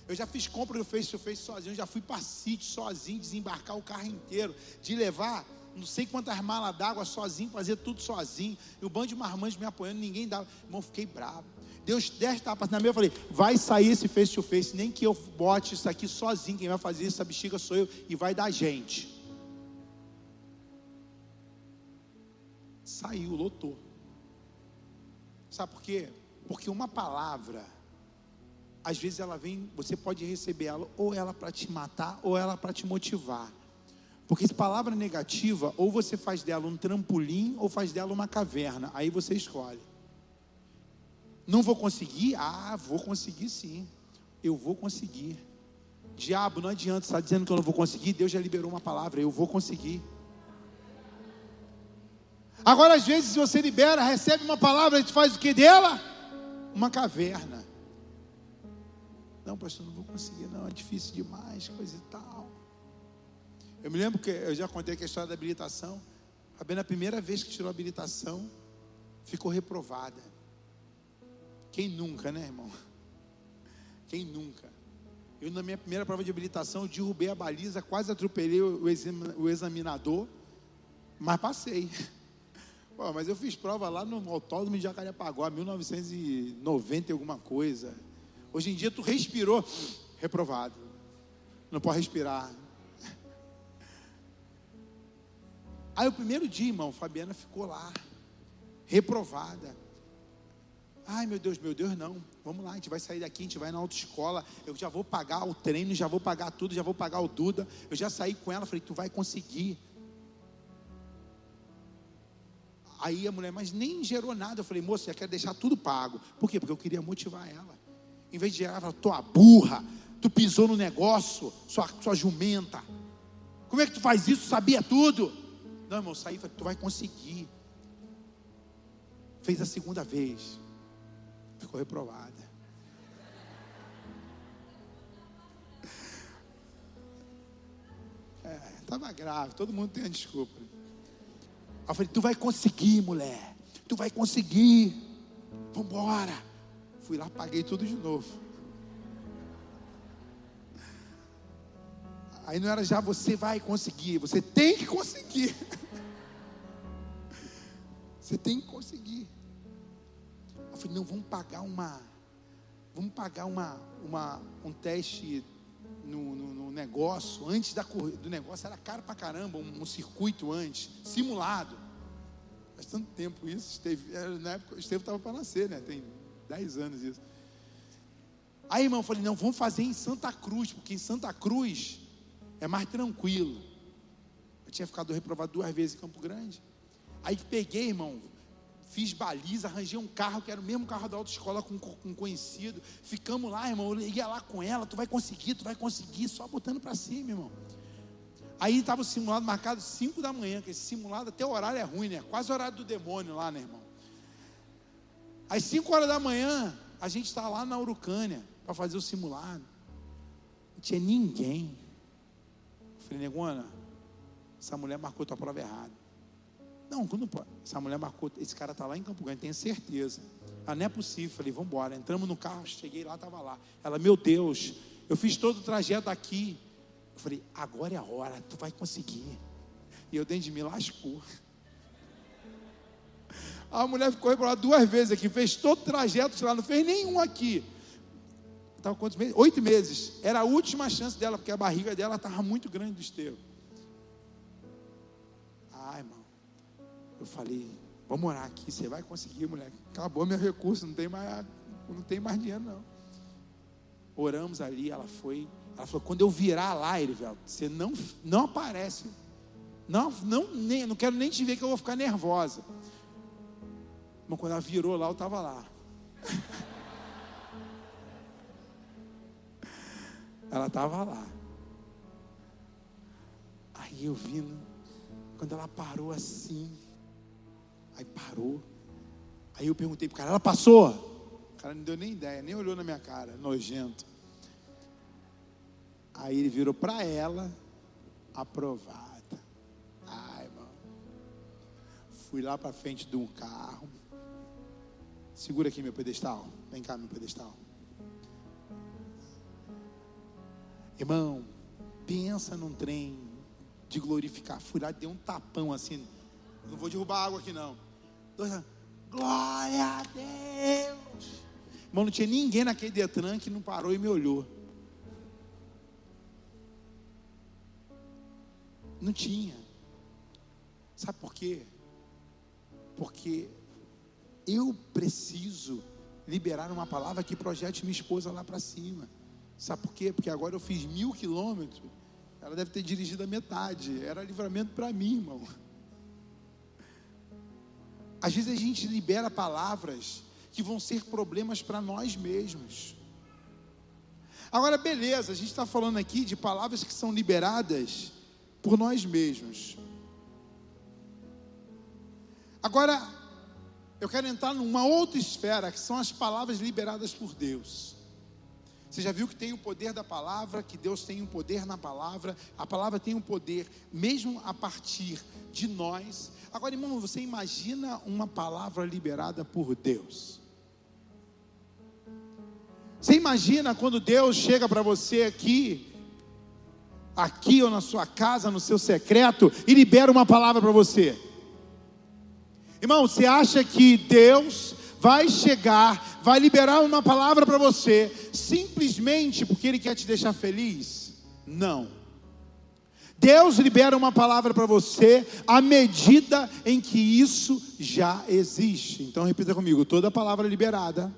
Eu já fiz compra do face to face sozinho, eu já fui para sítio sozinho, desembarcar o carro inteiro, de levar não sei quantas malas d'água sozinho, fazer tudo sozinho, e o bando de marmanjos me apoiando, ninguém dava. Irmão, fiquei bravo. Deus 10 tapas na minha, eu falei: vai sair esse face to face, nem que eu bote isso aqui sozinho, quem vai fazer essa bexiga sou eu, e vai dar gente. Saiu, lotou. Sabe por quê? Porque uma palavra, às vezes ela vem, você pode receber ela, ou ela para te matar, ou ela para te motivar. Porque se palavra negativa, ou você faz dela um trampolim, ou faz dela uma caverna. Aí você escolhe. Não vou conseguir? Ah, vou conseguir sim. Eu vou conseguir. Diabo, não adianta, você está dizendo que eu não vou conseguir? Deus já liberou uma palavra: eu vou conseguir. Agora, às vezes, se você libera, recebe uma palavra, a gente faz o que dela? Uma caverna. Não, pastor, não vou conseguir, não, é difícil demais, coisa e tal. Eu me lembro que eu já contei aqui a história da habilitação. A Bena, na primeira vez que tirou a habilitação, ficou reprovada. Quem nunca, né, irmão? Quem nunca? Eu, na minha primeira prova de habilitação, eu derrubei a baliza, quase atropelei o examinador, mas passei. Pô, mas eu fiz prova lá no autódromo de Jacarepaguá, 1990 e alguma coisa. Hoje em dia tu respirou, reprovado. Não pode respirar. Aí o primeiro dia, irmão, Fabiana ficou lá, reprovada. Ai, meu Deus, não. Vamos lá, a gente vai sair daqui, a gente vai na autoescola. Eu já vou pagar o treino, já vou pagar tudo, já vou pagar o Duda. Eu já saí com ela, falei: tu vai conseguir. Aí a mulher, mas nem gerou nada. Eu falei: moça, já quero deixar tudo pago. Por quê? Porque eu queria motivar ela. Em vez de gerar, ela falou: tua burra, tu pisou no negócio, sua jumenta. Como é que tu faz isso? Sabia tudo. Não, irmão, saí, falei: tu vai conseguir. Fez a segunda vez, ficou reprovada. Estava grave, todo mundo tem uma desculpa. Eu falei: tu vai conseguir, mulher, tu vai conseguir, vambora. Fui lá, paguei tudo de novo. Aí não era já você vai conseguir, você tem que conseguir. Você tem que conseguir. Eu falei: não, vamos pagar um teste no negócio, antes do negócio, era caro pra caramba, um circuito antes, simulado. Faz tanto tempo isso, na época o Estevão estava para nascer, né? Tem 10 anos isso. Aí, irmão, eu falei: não, vamos fazer em Santa Cruz, porque em Santa Cruz é mais tranquilo. Eu tinha ficado reprovado 2 vezes em Campo Grande. Aí peguei, irmão, fiz baliza, arranjei um carro que era o mesmo carro da autoescola com um conhecido. Ficamos lá, irmão, eu ia lá com ela: tu vai conseguir, só botando para cima, irmão. Aí estava o simulado marcado 5 da manhã, que esse simulado até o horário é ruim, né? Quase o horário do demônio lá, né, irmão? Às 5 horas da manhã, a gente está lá na Urucânia para fazer o simulado. tinha ninguém. Eu falei, negona, essa mulher marcou tua prova errada. Não pode. Essa mulher marcou, esse cara está lá em Campo Grande, tenho certeza. Ah, não é possível. Falei, vamos embora. Entramos no carro, cheguei lá, estava lá. Ela, meu Deus, eu fiz todo o trajeto aqui. Eu falei, agora é a hora, tu vai conseguir. E eu dentro de mim lascou. A mulher ficou rebolada 2 vezes aqui, fez todo o trajeto lá, não fez nenhum aqui. Estava quantos meses? 8 meses. Era a última chance dela, porque a barriga dela estava muito grande do Estevão. Ai, irmão. Eu falei, vamos orar aqui, você vai conseguir, mulher. Acabou meu recurso, não tem mais dinheiro, não. Oramos ali, ela falou, quando eu virar lá, Erivelto, você não aparece. Não quero nem te ver que eu vou ficar nervosa. Mas quando ela virou lá, eu estava lá. Ela estava lá. Aí eu vindo, quando ela parou assim, aí parou. Aí eu perguntei pro cara, ela passou? O cara não deu nem ideia, nem olhou na minha cara, nojento. Aí ele virou para ela, aprovada. Ai, irmão. Fui lá para frente de um carro. Segura aqui meu pedestal. Vem cá, meu pedestal. Irmão, pensa num trem de glorificar. Fui lá e dei um tapão assim. Não vou derrubar água aqui não. Glória a Deus. Irmão, não tinha ninguém naquele Detran que não parou e me olhou. Não tinha. Sabe por quê? Porque eu preciso liberar uma palavra que projete minha esposa lá para cima. Sabe por quê? Porque agora eu fiz 1000 quilômetros. Ela deve ter dirigido a metade. Era livramento para mim, irmão. Às vezes a gente libera palavras que vão ser problemas para nós mesmos. Agora, beleza, a gente está falando aqui de palavras que são liberadas por nós mesmos. Agora, eu quero entrar numa outra esfera, que são as palavras liberadas por Deus. Você já viu que tem o poder da palavra, que Deus tem um poder na palavra, a palavra tem um poder mesmo a partir de nós. Agora, irmão, você imagina uma palavra liberada por Deus. Você imagina quando Deus chega para você aqui ou na sua casa, no seu secreto, e libera uma palavra para você. Irmão, você acha que Deus vai chegar, vai liberar uma palavra para você, simplesmente porque Ele quer te deixar feliz? Não. Deus libera uma palavra para você à medida em que isso já existe. Então repita comigo, toda palavra liberada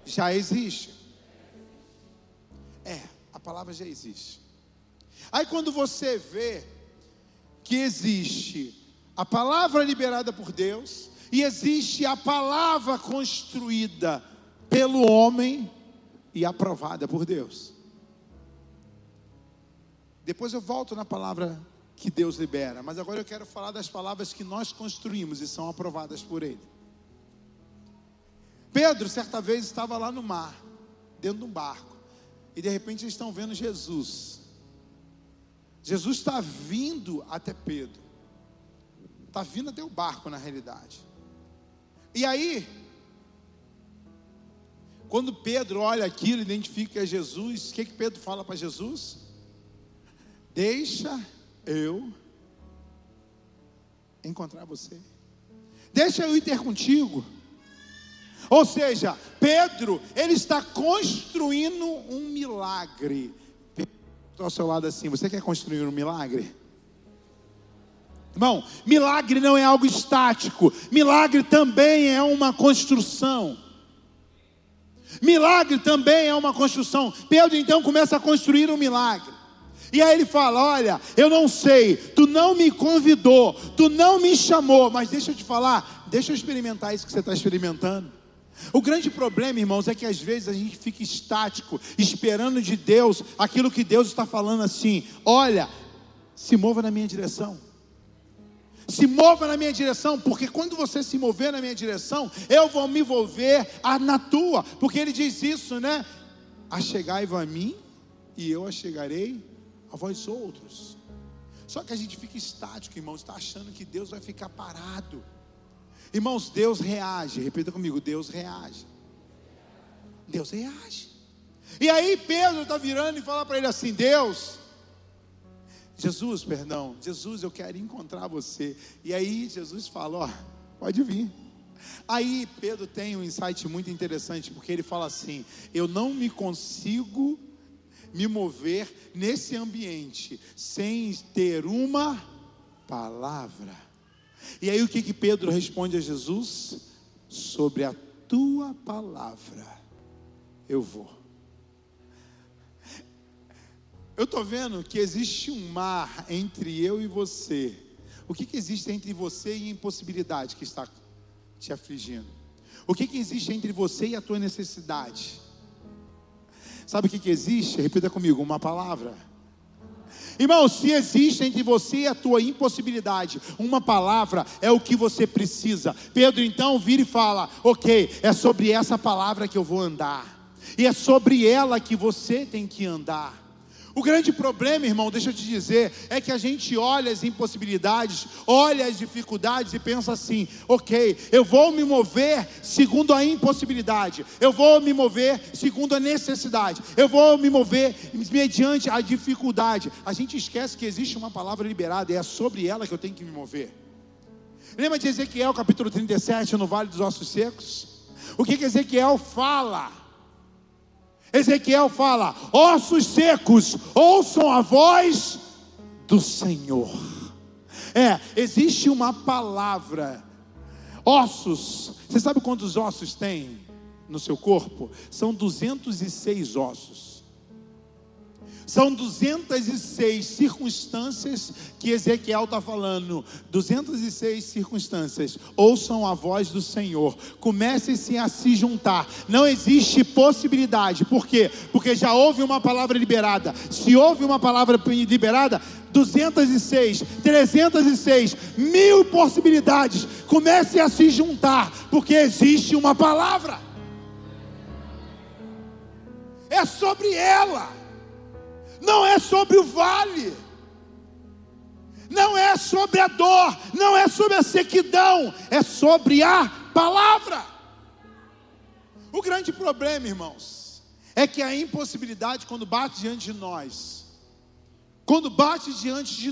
já existe. A palavra já existe. Aí quando você vê que existe a palavra liberada por Deus e existe a palavra construída pelo homem e aprovada por Deus. Depois eu volto na palavra que Deus libera, mas agora eu quero falar das palavras que nós construímos e são aprovadas por Ele. Pedro, certa vez, estava lá no mar, dentro de um barco, e de repente eles estão vendo Jesus. Jesus está vindo até Pedro, está vindo até o barco na realidade. E aí, quando Pedro olha aquilo, identifica que é Jesus, o que Pedro fala para Jesus? Deixa eu encontrar você, deixa eu ir ter contigo. Ou seja, Pedro, ele está construindo um milagre. Estou ao seu lado assim, você quer construir um milagre? Irmão, milagre não é algo estático, milagre também é uma construção. Milagre também é uma construção. Pedro então começa a construir um milagre. E aí ele fala, olha, eu não sei, tu não me convidou, tu não me chamou, mas deixa eu te falar, deixa eu experimentar isso que você está experimentando. O grande problema, irmãos, é que às vezes a gente fica estático, esperando de Deus aquilo que Deus está falando assim, olha, se mova na minha direção. Se mova na minha direção, porque quando você se mover na minha direção, eu vou me envolver na tua, porque ele diz isso, né? Achegai-vos a mim e eu achegarei a vós outros. Só que a gente fica estático, irmãos, está achando que Deus vai ficar parado. Irmãos, Deus reage. Repita comigo, Deus reage. Deus reage. E aí Pedro está virando e fala para ele assim: Jesus, eu quero encontrar você. E aí Jesus fala: ó, pode vir. Aí Pedro tem um insight muito interessante, porque ele fala assim: eu não me consigo me mover nesse ambiente sem ter uma palavra. E aí o que Pedro responde a Jesus? Sobre a tua palavra eu vou. Eu estou vendo que existe um mar entre eu e você. O que existe entre você e a impossibilidade que está te afligindo? O que existe entre você e a tua necessidade? Sabe o que existe? Repita comigo, uma palavra. Irmão, se existe entre você e a tua impossibilidade uma palavra, é o que você precisa. Pedro então vira e fala: ok, é sobre essa palavra que eu vou andar, e é sobre ela que você tem que andar. O grande problema, irmão, deixa eu te dizer, é que a gente olha as impossibilidades, olha as dificuldades e pensa assim: ok, eu vou me mover segundo a impossibilidade, eu vou me mover segundo a necessidade, eu vou me mover mediante a dificuldade. A gente esquece que existe uma palavra liberada e é sobre ela que eu tenho que me mover. Lembra de Ezequiel capítulo 37, no Vale dos Ossos Secos? O que Ezequiel fala? Ezequiel fala: ossos secos, ouçam a voz do Senhor. Existe uma palavra. Ossos, você sabe quantos ossos tem no seu corpo? São 206 ossos. São 206 circunstâncias que Ezequiel está falando. 206 circunstâncias. Ouçam a voz do Senhor. Comecem a se juntar. Não existe possibilidade. Por quê? Porque já houve uma palavra liberada. Se houve uma palavra liberada, 206, 306, 1000 possibilidades. Comecem a se juntar, porque existe uma palavra. É sobre ela. Não é sobre o vale, não é sobre a dor, não é sobre a sequidão, é sobre a palavra. O grande problema, irmãos, é que a impossibilidade, quando bate diante de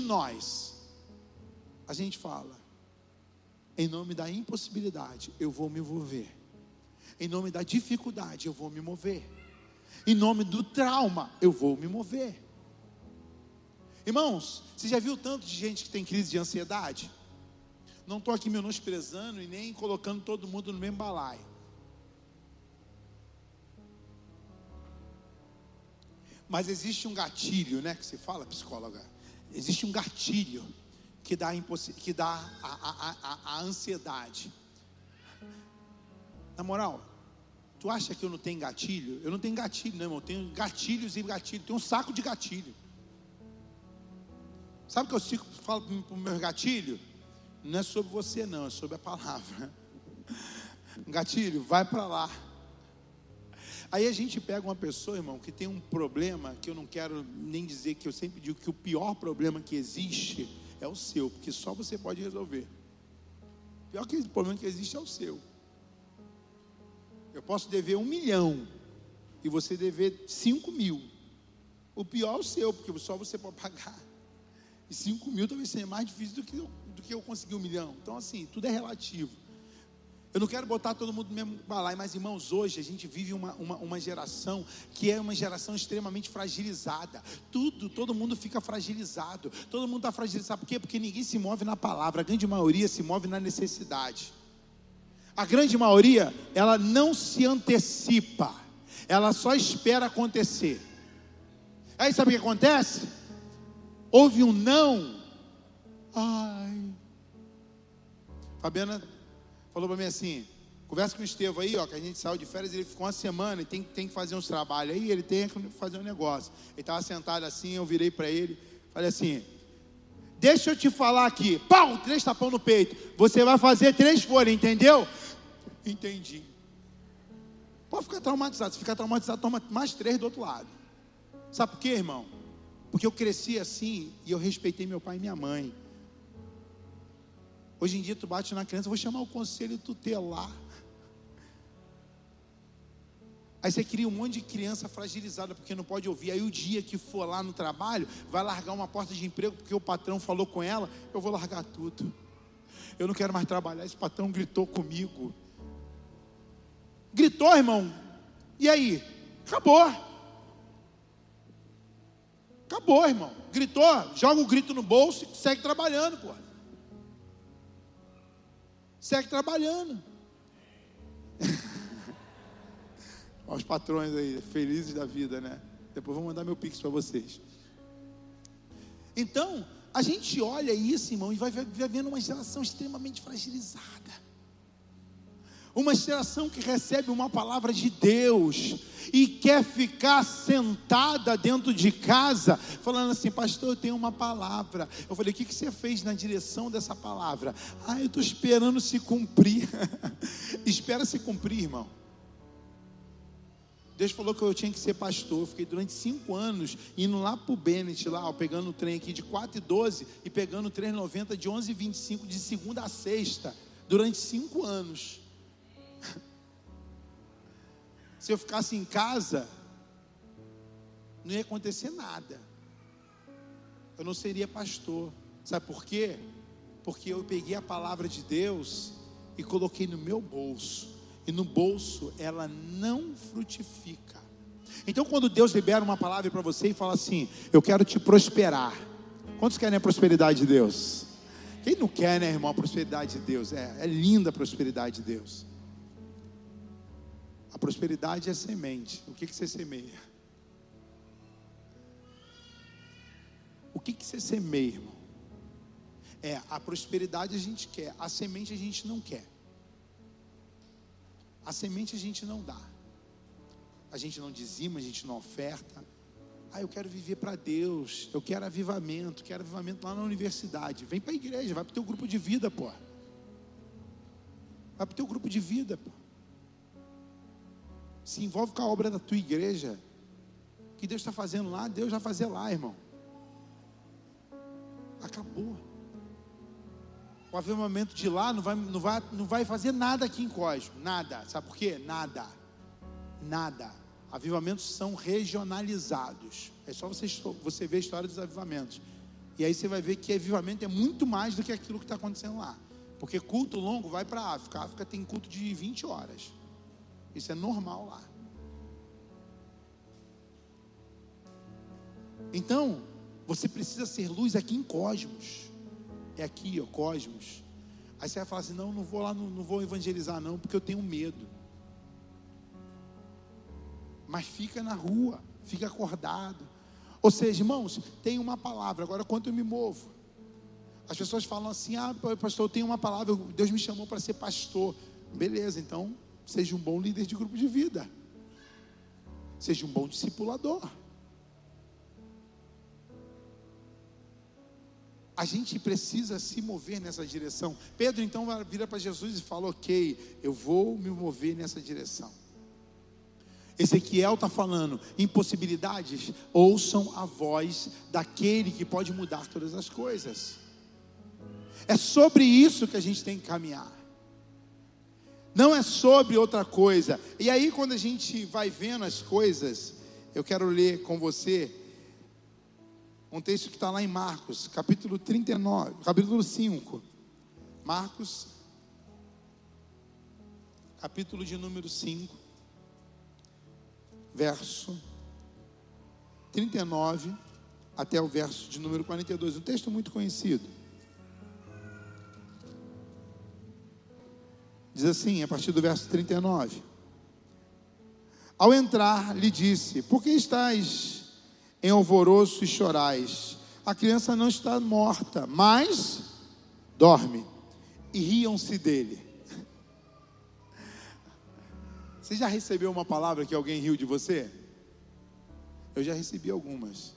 nós, a gente fala: em nome da impossibilidade eu vou me mover, em nome da dificuldade eu vou me mover, em nome do trauma eu vou me mover. Irmãos, você já viu tanto de gente que tem crise de ansiedade? Não estou aqui menosprezando e nem colocando todo mundo no mesmo balaio. Mas existe um gatilho, né, que se fala, psicóloga. Existe um gatilho que dá a ansiedade. Na moral, tu acha que eu não tenho gatilho? Eu não tenho gatilho, não, irmão. Eu tenho gatilhos e gatilho. Tenho um saco de gatilho. Sabe o que eu falo para o meu gatilho? Não é sobre você, não. É sobre a palavra. Gatilho, vai para lá. Aí a gente pega uma pessoa, irmão, que tem um problema, que eu não quero nem dizer, que eu sempre digo que o pior problema que existe é o seu, porque só você pode resolver. O pior problema que existe é o seu. Eu posso dever 1 milhão e você dever 5 mil. O pior é o seu, porque só você pode pagar. E 5 mil talvez seja mais difícil do que eu conseguir 1 milhão. Então assim, tudo é relativo. Eu não quero botar todo mundo no mesmo balaio, mas irmãos, hoje a gente vive uma geração que é uma geração extremamente fragilizada. Todo mundo fica fragilizado. Todo mundo está fragilizado. Por quê? Porque ninguém se move na palavra. A grande maioria se move na necessidade. A grande maioria, ela não se antecipa. Ela só espera acontecer. Aí sabe o que acontece? Houve um não. Ai. Fabiana falou para mim assim: conversa com o Estevão aí, ó, que a gente saiu de férias, ele ficou uma semana e tem que fazer uns trabalhos aí, ele tem que fazer um negócio. Ele estava sentado assim, eu virei para ele, falei assim: deixa eu te falar aqui, pau, 3 tapão no peito, você vai fazer 3 folhas, entendeu? Entendi. Pode ficar traumatizado, se ficar traumatizado, toma mais 3 do outro lado. Sabe por quê, irmão? Porque eu cresci assim e eu respeitei meu pai e minha mãe. Hoje em dia tu bate na criança, eu vou chamar o conselho tutelar. Aí você cria um monte de criança fragilizada porque não pode ouvir. Aí o dia que for lá no trabalho, vai largar uma porta de emprego porque o patrão falou com ela, eu vou largar tudo. Eu não quero mais trabalhar, esse patrão gritou comigo. Gritou, irmão. E aí? Acabou. Acabou, irmão. Gritou, joga o grito no bolso e segue trabalhando, pô. Segue trabalhando. Olha os patrões aí, felizes da vida, né? Depois vou mandar meu pix para vocês. Então, a gente olha isso, irmão, e vai vendo uma geração extremamente fragilizada. Uma geração que recebe uma palavra de Deus e quer ficar sentada dentro de casa, falando assim: pastor, eu tenho uma palavra. Eu falei: o que você fez na direção dessa palavra? Eu estou esperando se cumprir. Espera se cumprir, irmão. Deus falou que eu tinha que ser pastor. Eu fiquei durante 5 anos indo lá para o Bennett, lá, pegando o trem aqui de 4h12 e pegando o 3,90 de 11h25, de segunda a sexta, durante 5 anos. Se eu ficasse em casa, não ia acontecer nada. Eu não seria pastor. Sabe por quê? Porque eu peguei a palavra de Deus e coloquei no meu bolso. E no bolso ela não frutifica. Então quando Deus libera uma palavra para você e fala assim: eu quero te prosperar. Quantos querem a prosperidade de Deus? Quem não quer, né, irmão, a prosperidade de Deus? É linda a prosperidade de Deus. A prosperidade é semente. O que você semeia? O que você semeia, irmão? A prosperidade a gente quer, a semente a gente não quer. A semente a gente não dá. A gente não dizima, a gente não oferta. Eu quero viver para Deus. Eu quero avivamento lá na universidade. Vem para a igreja, vai para o teu grupo de vida, pô. Vai para o teu grupo de vida, pô. Se envolve com a obra da tua igreja. O que Deus está fazendo lá, Deus vai fazer lá, irmão. Acabou. O avivamento de lá não vai fazer nada aqui em Cosmo. Nada. Sabe por quê? Nada. Avivamentos são regionalizados. É só você ver a história dos avivamentos. E aí você vai ver que avivamento é muito mais do que aquilo que está acontecendo lá. Porque culto longo vai para a África. A África tem culto de 20 horas. Isso é normal lá. Então, você precisa ser luz aqui em Cosmos. É aqui, ó, Cosmos. Aí você vai falar assim: não vou lá, não vou evangelizar não, porque eu tenho medo. Mas fica na rua, fica acordado. Ou seja, irmãos, tem uma palavra. Agora, quanto eu me movo? As pessoas falam assim: pastor, eu tenho uma palavra, Deus me chamou para ser pastor. Beleza, então seja um bom líder de grupo de vida. Seja um bom discipulador. A gente precisa se mover nessa direção. Pedro então vira para Jesus e fala: ok, eu vou me mover nessa direção. Ezequiel está falando: impossibilidades, ouçam a voz daquele que pode mudar todas as coisas. É sobre isso que a gente tem que caminhar. Não é sobre outra coisa. E aí quando a gente vai vendo as coisas, eu quero ler com você um texto que está lá em Marcos, capítulo 39, capítulo 5. Marcos, capítulo de número 5, verso 39 até o verso de número 42. Um texto muito conhecido. Diz assim, a partir do verso 39. Ao entrar, lhe disse: por que estás em alvoroço e chorais? A criança não está morta, mas dorme. E riam-se dele. Você já recebeu uma palavra que alguém riu de você? Eu já recebi algumas.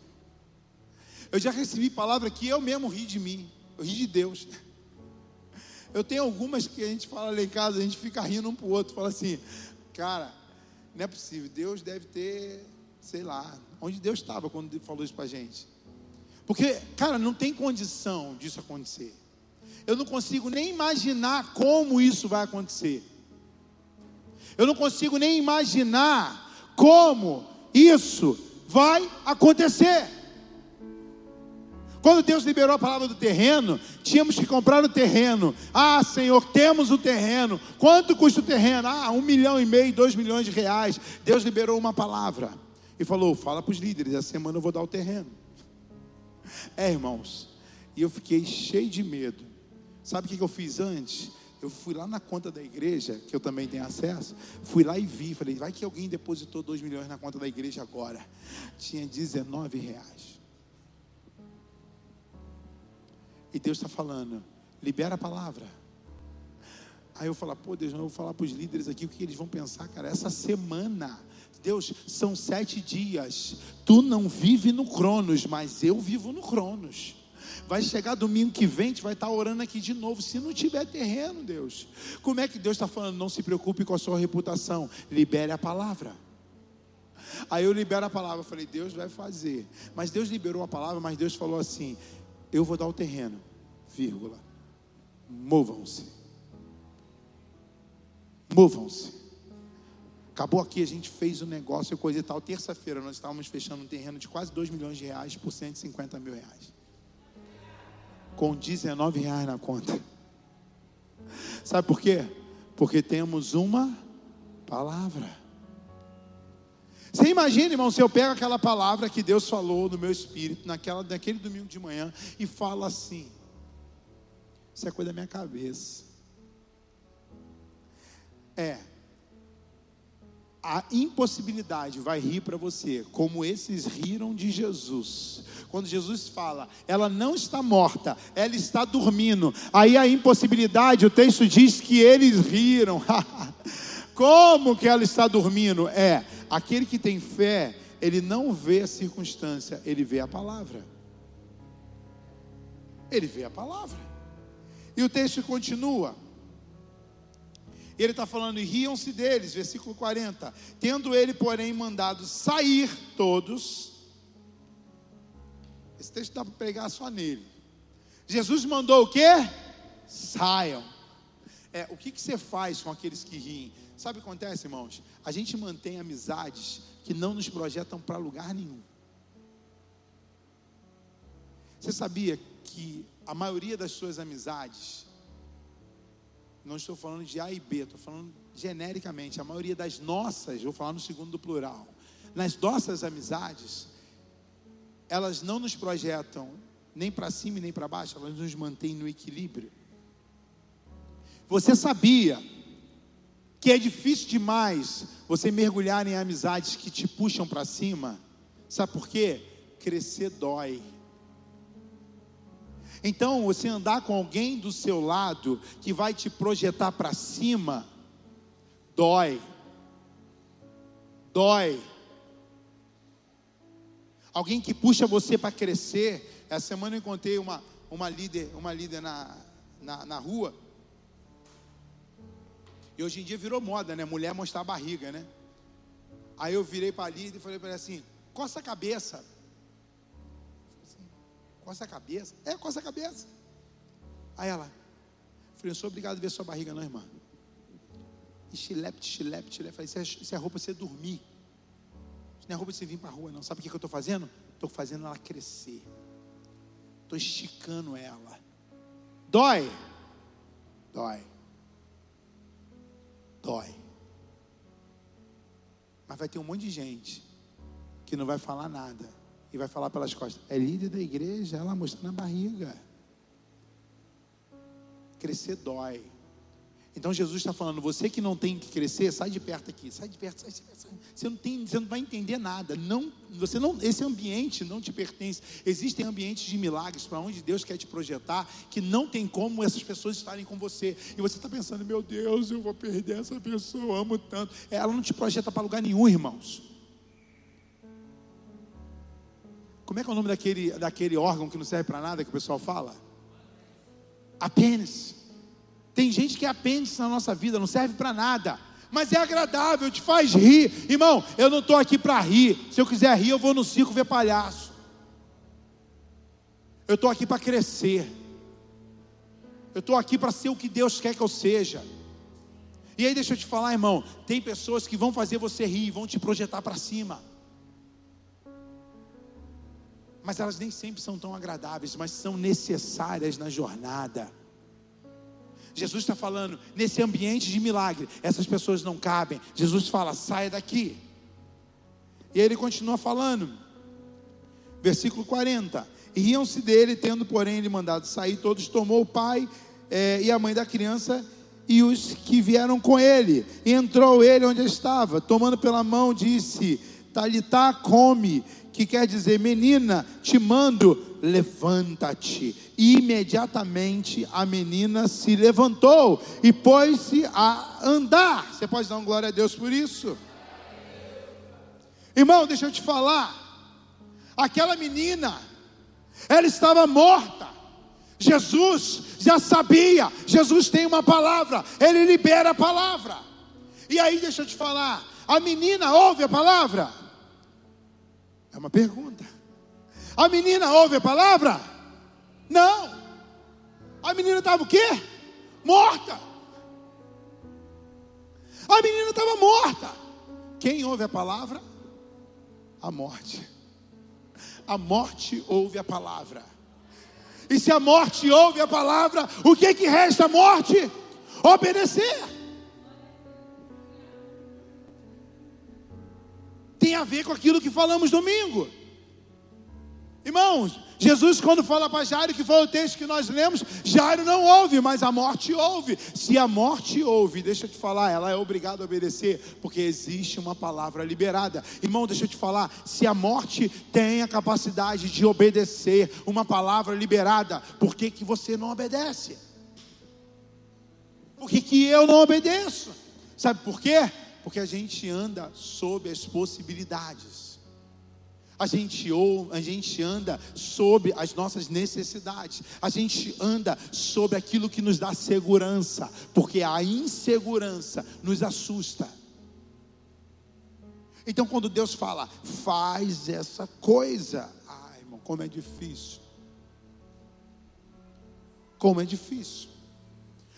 Eu já recebi palavra que eu mesmo ri de mim. Eu ri de Deus. Eu tenho algumas que a gente fala lá em casa, a gente fica rindo um para o outro. Fala assim: cara, não é possível, Deus deve ter sei lá, onde Deus estava quando Ele falou isso para a gente. Porque, cara, não tem condição disso acontecer. Eu não consigo nem imaginar como isso vai acontecer. Eu não consigo nem imaginar como isso vai acontecer. Quando Deus liberou a palavra do terreno, tínhamos que comprar o terreno. Ah, Senhor, temos o terreno. Quanto custa o terreno? Ah, 1,5 milhão, 2 milhões de reais. Deus liberou uma palavra e falou: fala para os líderes, essa semana eu vou dar o terreno. Irmãos, e eu fiquei cheio de medo. Sabe o que eu fiz antes? Eu fui lá na conta da igreja, que eu também tenho acesso. Fui lá e vi, falei: vai que alguém depositou 2 milhões na conta da igreja agora. Tinha R$19. E Deus está falando: libera a palavra. Aí eu falo: pô, Deus, eu vou falar para os líderes aqui o que eles vão pensar, cara. Essa semana, Deus, são 7 dias. Tu não vive no Cronos, mas eu vivo no Cronos. Vai chegar domingo que vem, a gente vai estar orando aqui de novo. Se não tiver terreno, Deus, como é que Deus está falando? Não se preocupe com a sua reputação, libere a palavra. Aí eu libero a palavra, eu falei: Deus vai fazer. Mas Deus liberou a palavra, mas Deus falou assim: eu vou dar o terreno, vírgula, movam-se. Movam-se. Acabou aqui, a gente fez o negócio e coisa e tal. Terça-feira nós estávamos fechando um terreno de quase 2 milhões de reais por 150 mil reais. Com R$19 na conta. Sabe por quê? Porque temos uma palavra. Você imagina, irmão, se eu pego aquela palavra que Deus falou no meu espírito, naquele domingo de manhã, e falo assim: isso é coisa da minha cabeça. A impossibilidade vai rir para você, como esses riram de Jesus. Quando Jesus fala, ela não está morta, ela está dormindo. Aí a impossibilidade, o texto diz que eles riram. Como que ela está dormindo? Aquele que tem fé, ele não vê a circunstância, ele vê a palavra. Ele vê a palavra. E o texto continua. Ele está falando: e riam-se deles, versículo 40. Tendo ele, porém, mandado sair todos. Esse texto dá para pregar só nele. Jesus mandou o quê? Saiam. O que você faz com aqueles que riem? Sabe o que acontece, irmãos? A gente mantém amizades que não nos projetam para lugar nenhum. Você sabia que a maioria das suas amizades, não estou falando de A e B, estou falando genericamente, a maioria das nossas, vou falar no segundo do plural, nas nossas amizades, elas não nos projetam nem para cima e nem para baixo, elas nos mantêm no equilíbrio. Você sabia que é difícil demais você mergulhar em amizades que te puxam para cima? Sabe por quê? Crescer dói. Então, você andar com alguém do seu lado que vai te projetar para cima, dói. Dói. Alguém que puxa você para crescer. Essa semana eu encontrei uma líder na rua. E hoje em dia virou moda, né? Mulher mostrar a barriga, né? Aí eu virei para a líder e falei para ela assim: coça a cabeça. Coça a cabeça? Coça a cabeça. Aí ela: falei: eu sou obrigado a ver sua barriga, não, irmã. E chilepe. Falei: isso é roupa para você dormir. Isso não é roupa para você vir para a rua, não. Sabe o que eu estou fazendo? Estou fazendo ela crescer. Estou esticando ela. Dói. Mas vai ter um monte de gente que não vai falar nada e vai falar pelas costas: é líder da igreja, ela mostrando a barriga. Crescer dói. Então Jesus está falando: você que não tem que crescer, sai de perto aqui, sai de perto. Você não vai entender nada. Esse ambiente não te pertence. Existem ambientes de milagres para onde Deus quer te projetar, que não tem como essas pessoas estarem com você. E você está pensando: meu Deus, eu vou perder essa pessoa, eu amo tanto. Ela não te projeta para lugar nenhum, irmãos. Como é que é o nome daquele órgão que não serve para nada, que o pessoal fala? Apêndice. Tem gente que é apêndice na nossa vida, não serve para nada, mas é agradável, te faz rir. Irmão, eu não estou aqui para rir. Se eu quiser rir, eu vou no circo ver palhaço. Eu estou aqui para crescer. Eu estou aqui para ser o que Deus quer que eu seja. E aí deixa eu te falar, irmão, tem pessoas que vão fazer você rir, vão te projetar para cima. Mas elas nem sempre são tão agradáveis, mas são necessárias na jornada. Jesus está falando, nesse ambiente de milagre, essas pessoas não cabem. Jesus fala, saia daqui. E aí ele continua falando, versículo 40. E riam-se dele, tendo porém ele mandado sair, todos tomou o pai e a mãe da criança e os que vieram com ele. E entrou ele onde estava, tomando pela mão, disse, Talitá, come, que quer dizer, menina, te mando, levanta-te. E imediatamente a menina se levantou e pôs-se a andar. Você pode dar uma glória a Deus por isso? Irmão, deixa eu te falar, aquela menina, ela estava morta. Jesus já sabia, Jesus tem uma palavra, ele libera a palavra. E aí deixa eu te falar, a menina ouve a palavra? É uma pergunta. A menina ouve a palavra? Não. A menina estava o quê? Morta. A menina estava morta. Quem ouve a palavra? A morte. A morte ouve a palavra. E se a morte ouve a palavra, o que resta à morte? Obedecer. Tem a ver com aquilo que falamos domingo. Irmãos, Jesus quando fala para Jairo, que foi o texto que nós lemos, Jairo não ouve, mas a morte ouve. Se a morte ouve, deixa eu te falar, ela é obrigada a obedecer, porque existe uma palavra liberada. Irmão, deixa eu te falar, se a morte tem a capacidade de obedecer uma palavra liberada, por que você não obedece? Por que eu não obedeço? Sabe por quê? Porque a gente anda sob as possibilidades. A gente anda sobre as nossas necessidades. A gente anda sobre aquilo que nos dá segurança, porque a insegurança nos assusta. Então quando Deus fala, faz essa coisa, ai irmão, como é difícil. Como é difícil.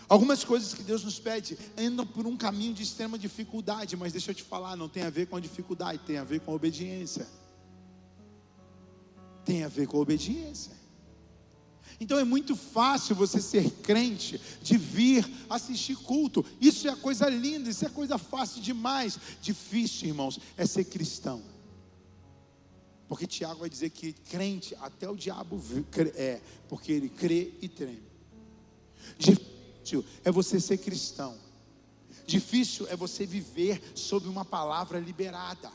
Algumas coisas que Deus nos pede andam por um caminho de extrema dificuldade, mas deixa eu te falar, não tem a ver com a dificuldade, tem a ver com a obediência. Tem a ver com a obediência. Então é muito fácil você ser crente, de vir assistir culto. Isso é coisa linda, isso é coisa fácil demais. Difícil, irmãos, é ser cristão. Porque Tiago vai dizer que crente, até o diabo é, porque ele crê e treme. Difícil é você ser cristão. Difícil é você viver sob uma palavra liberada.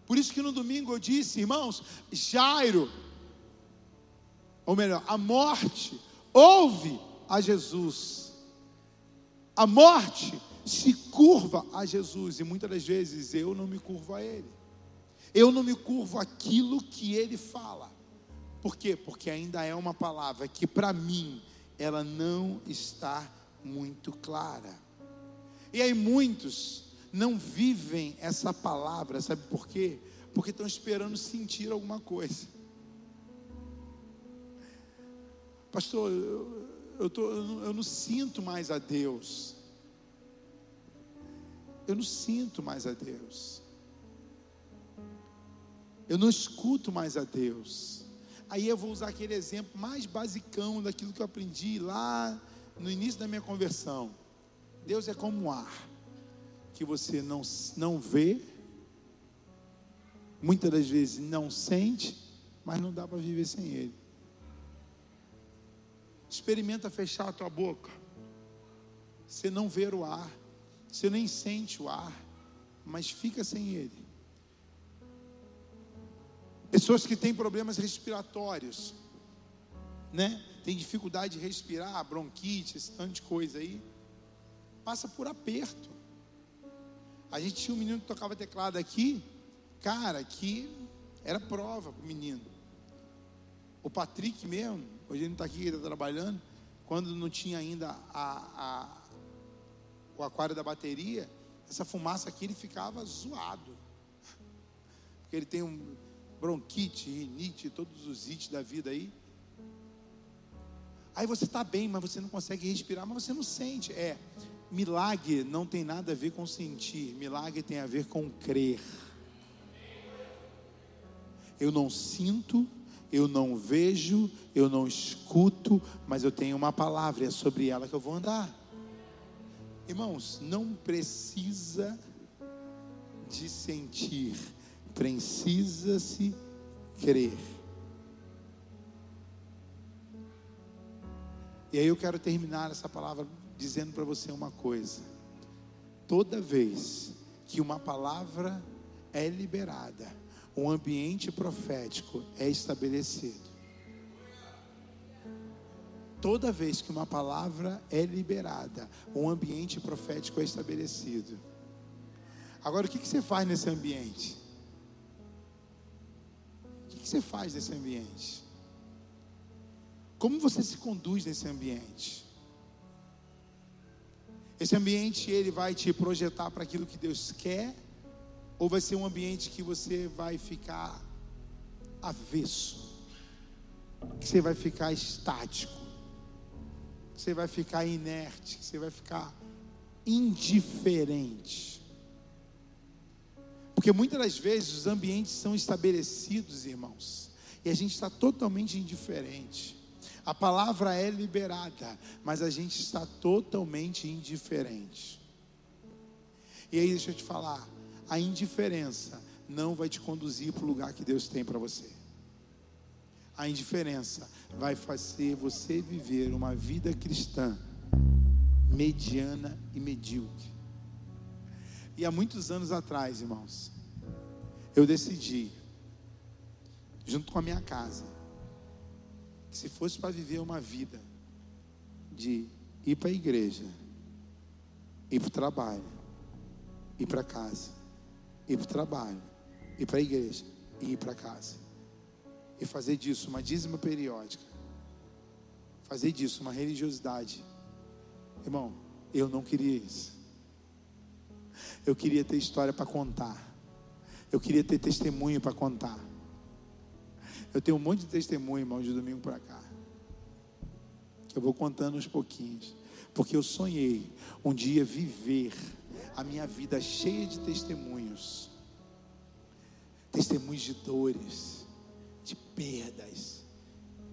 Por isso que no domingo eu disse, irmãos, Jairo, ou melhor, a morte ouve a Jesus. A morte se curva a Jesus. E muitas das vezes eu não me curvo a Ele. Eu não me curvo àquilo que Ele fala. Por quê? Porque ainda é uma palavra que para mim, ela não está muito clara. E aí muitos não vivem essa palavra, sabe por quê? Porque estão esperando sentir alguma coisa. Pastor, eu não sinto mais a Deus. Eu não sinto mais a Deus. Eu não escuto mais a Deus. Aí eu vou usar aquele exemplo mais basicão daquilo que eu aprendi lá no início da minha conversão. Deus é como um ar que você não vê, muitas das vezes não sente, mas não dá para viver sem Ele. Experimenta fechar a tua boca. Você não vê o ar, você nem sente o ar, mas fica sem Ele. Pessoas que têm problemas respiratórios, né? Tem dificuldade de respirar, bronquite, esse tanto de coisa aí, passa por aperto. A gente tinha um menino que tocava teclado aqui, cara, que era prova para o menino. O Patrick mesmo, hoje ele não está aqui, ele está trabalhando, quando não tinha ainda o aquário da bateria, essa fumaça aqui ele ficava zoado. Porque ele tem um bronquite, rinite, todos os ites da vida aí. Aí você está bem, mas você não consegue respirar, mas você não sente. Milagre não tem nada a ver com sentir. Milagre tem a ver com crer. Eu não sinto, eu não vejo, eu não escuto, mas eu tenho uma palavra, é sobre ela que eu vou andar. Irmãos, não precisa de sentir, precisa-se crer. E aí eu quero terminar essa palavra dizendo para você uma coisa. Toda vez que uma palavra é liberada, um ambiente profético é estabelecido. Toda vez que uma palavra é liberada, um ambiente profético é estabelecido. Agora, o que você faz nesse ambiente? O que você faz nesse ambiente? Como você se conduz nesse ambiente? Esse ambiente, ele vai te projetar para aquilo que Deus quer? Ou vai ser um ambiente que você vai ficar avesso? Que você vai ficar estático? Que você vai ficar inerte? Que você vai ficar indiferente? Porque muitas das vezes os ambientes são estabelecidos, irmãos, e a gente está totalmente indiferente. A palavra é liberada, mas a gente está totalmente indiferente. E aí deixa eu te falar, a indiferença não vai te conduzir para o lugar que Deus tem para você. A indiferença vai fazer você viver uma vida cristã mediana e medíocre. E há muitos anos atrás, irmãos, eu decidi, junto com a minha casa, que se fosse para viver uma vida de ir para a igreja, ir para o trabalho, ir para casa, ir para o trabalho, ir para a igreja e ir para casa, e fazer disso uma dízima periódica, fazer disso uma religiosidade, irmão, eu não queria isso. Eu queria ter história para contar, eu queria ter testemunho para contar. Eu tenho um monte de testemunho, irmão, de domingo para cá, que eu vou contando uns pouquinhos, porque eu sonhei um dia viver a minha vida cheia de testemunhos, testemunhos de dores, de perdas,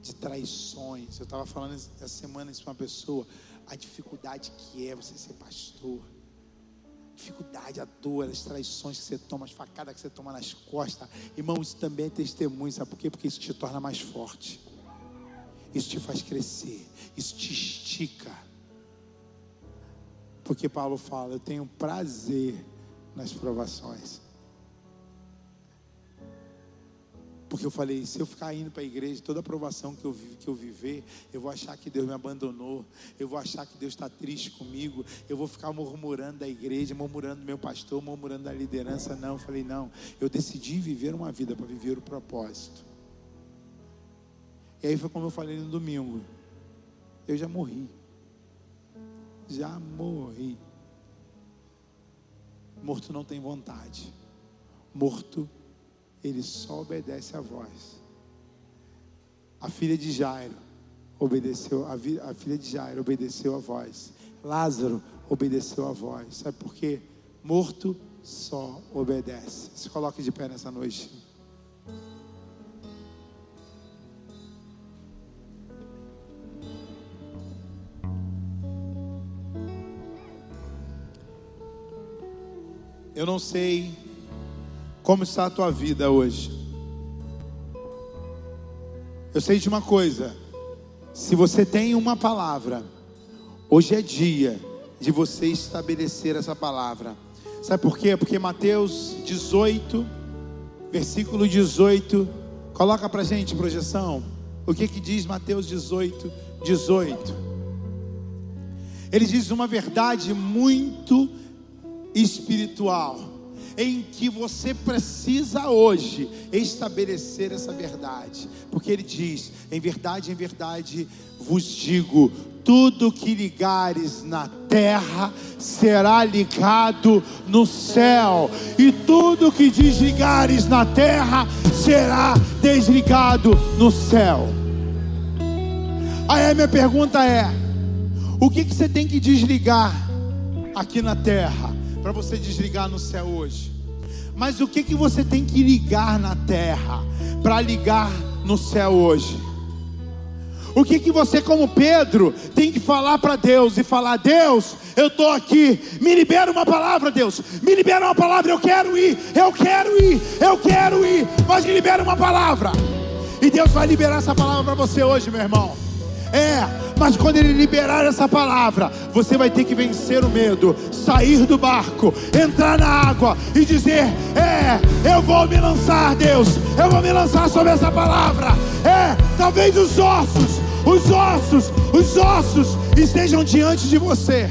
de traições. Eu estava falando essa semana isso para uma pessoa, a dificuldade que é você ser pastor, dificuldade, a dor, as traições que você toma, as facadas que você toma nas costas. Irmão, isso também é testemunho, sabe por quê? Porque isso te torna mais forte, isso te faz crescer, isso te estica. Porque Paulo fala, eu tenho prazer nas provações. Porque eu falei, se eu ficar indo para a igreja, toda a provação que eu viver, eu vou achar que Deus me abandonou, eu vou achar que Deus está triste comigo, eu vou ficar murmurando da igreja, murmurando do meu pastor, murmurando da liderança. Não, eu falei, não, eu decidi viver uma vida para viver o propósito. E aí foi como eu falei no domingo, eu já morri. Morto não tem vontade, morto ele só obedece à voz. A filha de Jairo obedeceu, a filha de Jairo obedeceu à voz. Lázaro obedeceu à voz. Sabe por quê? Morto só obedece. Se coloque de pé nessa noite. Eu não sei como está a tua vida hoje. Eu sei de uma coisa, se você tem uma palavra, hoje é dia de você estabelecer essa palavra. Sabe por quê? Porque Mateus 18, versículo 18, coloca pra gente projeção. O que diz Mateus 18, 18? Ele diz uma verdade muito espiritual, em que você precisa hoje estabelecer essa verdade, porque ele diz, em verdade vos digo, tudo que ligares na terra será ligado no céu, e tudo que desligares na terra será desligado no céu. Aí a minha pergunta é: o que você tem que desligar aqui na terra para você desligar no céu hoje? Mas o que você tem que ligar na terra para ligar no céu hoje? O que você, como Pedro, tem que falar para Deus e falar: Deus, eu estou aqui, me libera uma palavra, Deus, me libera uma palavra, eu quero ir, mas me libera uma palavra. E Deus vai liberar essa palavra para você hoje, meu irmão. Mas quando Ele liberar essa palavra, você vai ter que vencer o medo, sair do barco, entrar na água e dizer: eu vou me lançar, Deus, eu vou me lançar sobre essa palavra. Talvez os ossos estejam diante de você,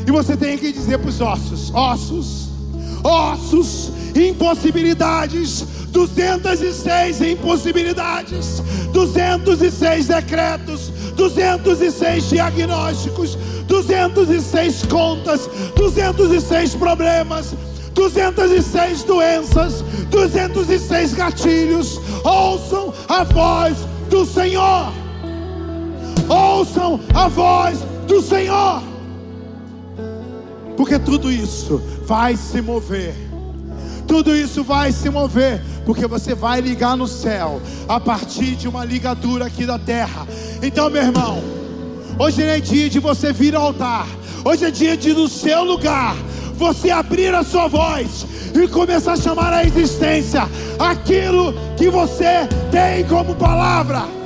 e você tem que dizer para os ossos, impossibilidades, 206 impossibilidades, 206 decretos, 206 diagnósticos, 206 contas, 206 problemas, 206 doenças, 206 gatilhos. Ouçam a voz do Senhor. Ouçam a voz do Senhor, porque tudo isso vai se mover. Tudo isso vai se mover, porque você vai ligar no céu a partir de uma ligadura aqui da terra. Então, meu irmão, hoje é dia de você vir ao altar. Hoje é dia de, no seu lugar, você abrir a sua voz e começar a chamar à existência aquilo que você tem como palavra.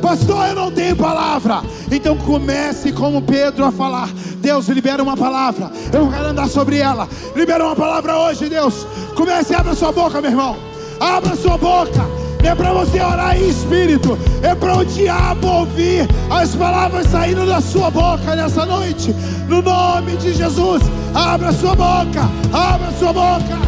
Pastor, eu não tenho palavra. Então comece como Pedro a falar: Deus, libera uma palavra, eu quero andar sobre ela. Libera uma palavra hoje, Deus. Comece, abra sua boca, meu irmão. Abra sua boca. É para você orar em espírito, é para o diabo ouvir as palavras saindo da sua boca nessa noite. No nome de Jesus, abra sua boca, abra sua boca.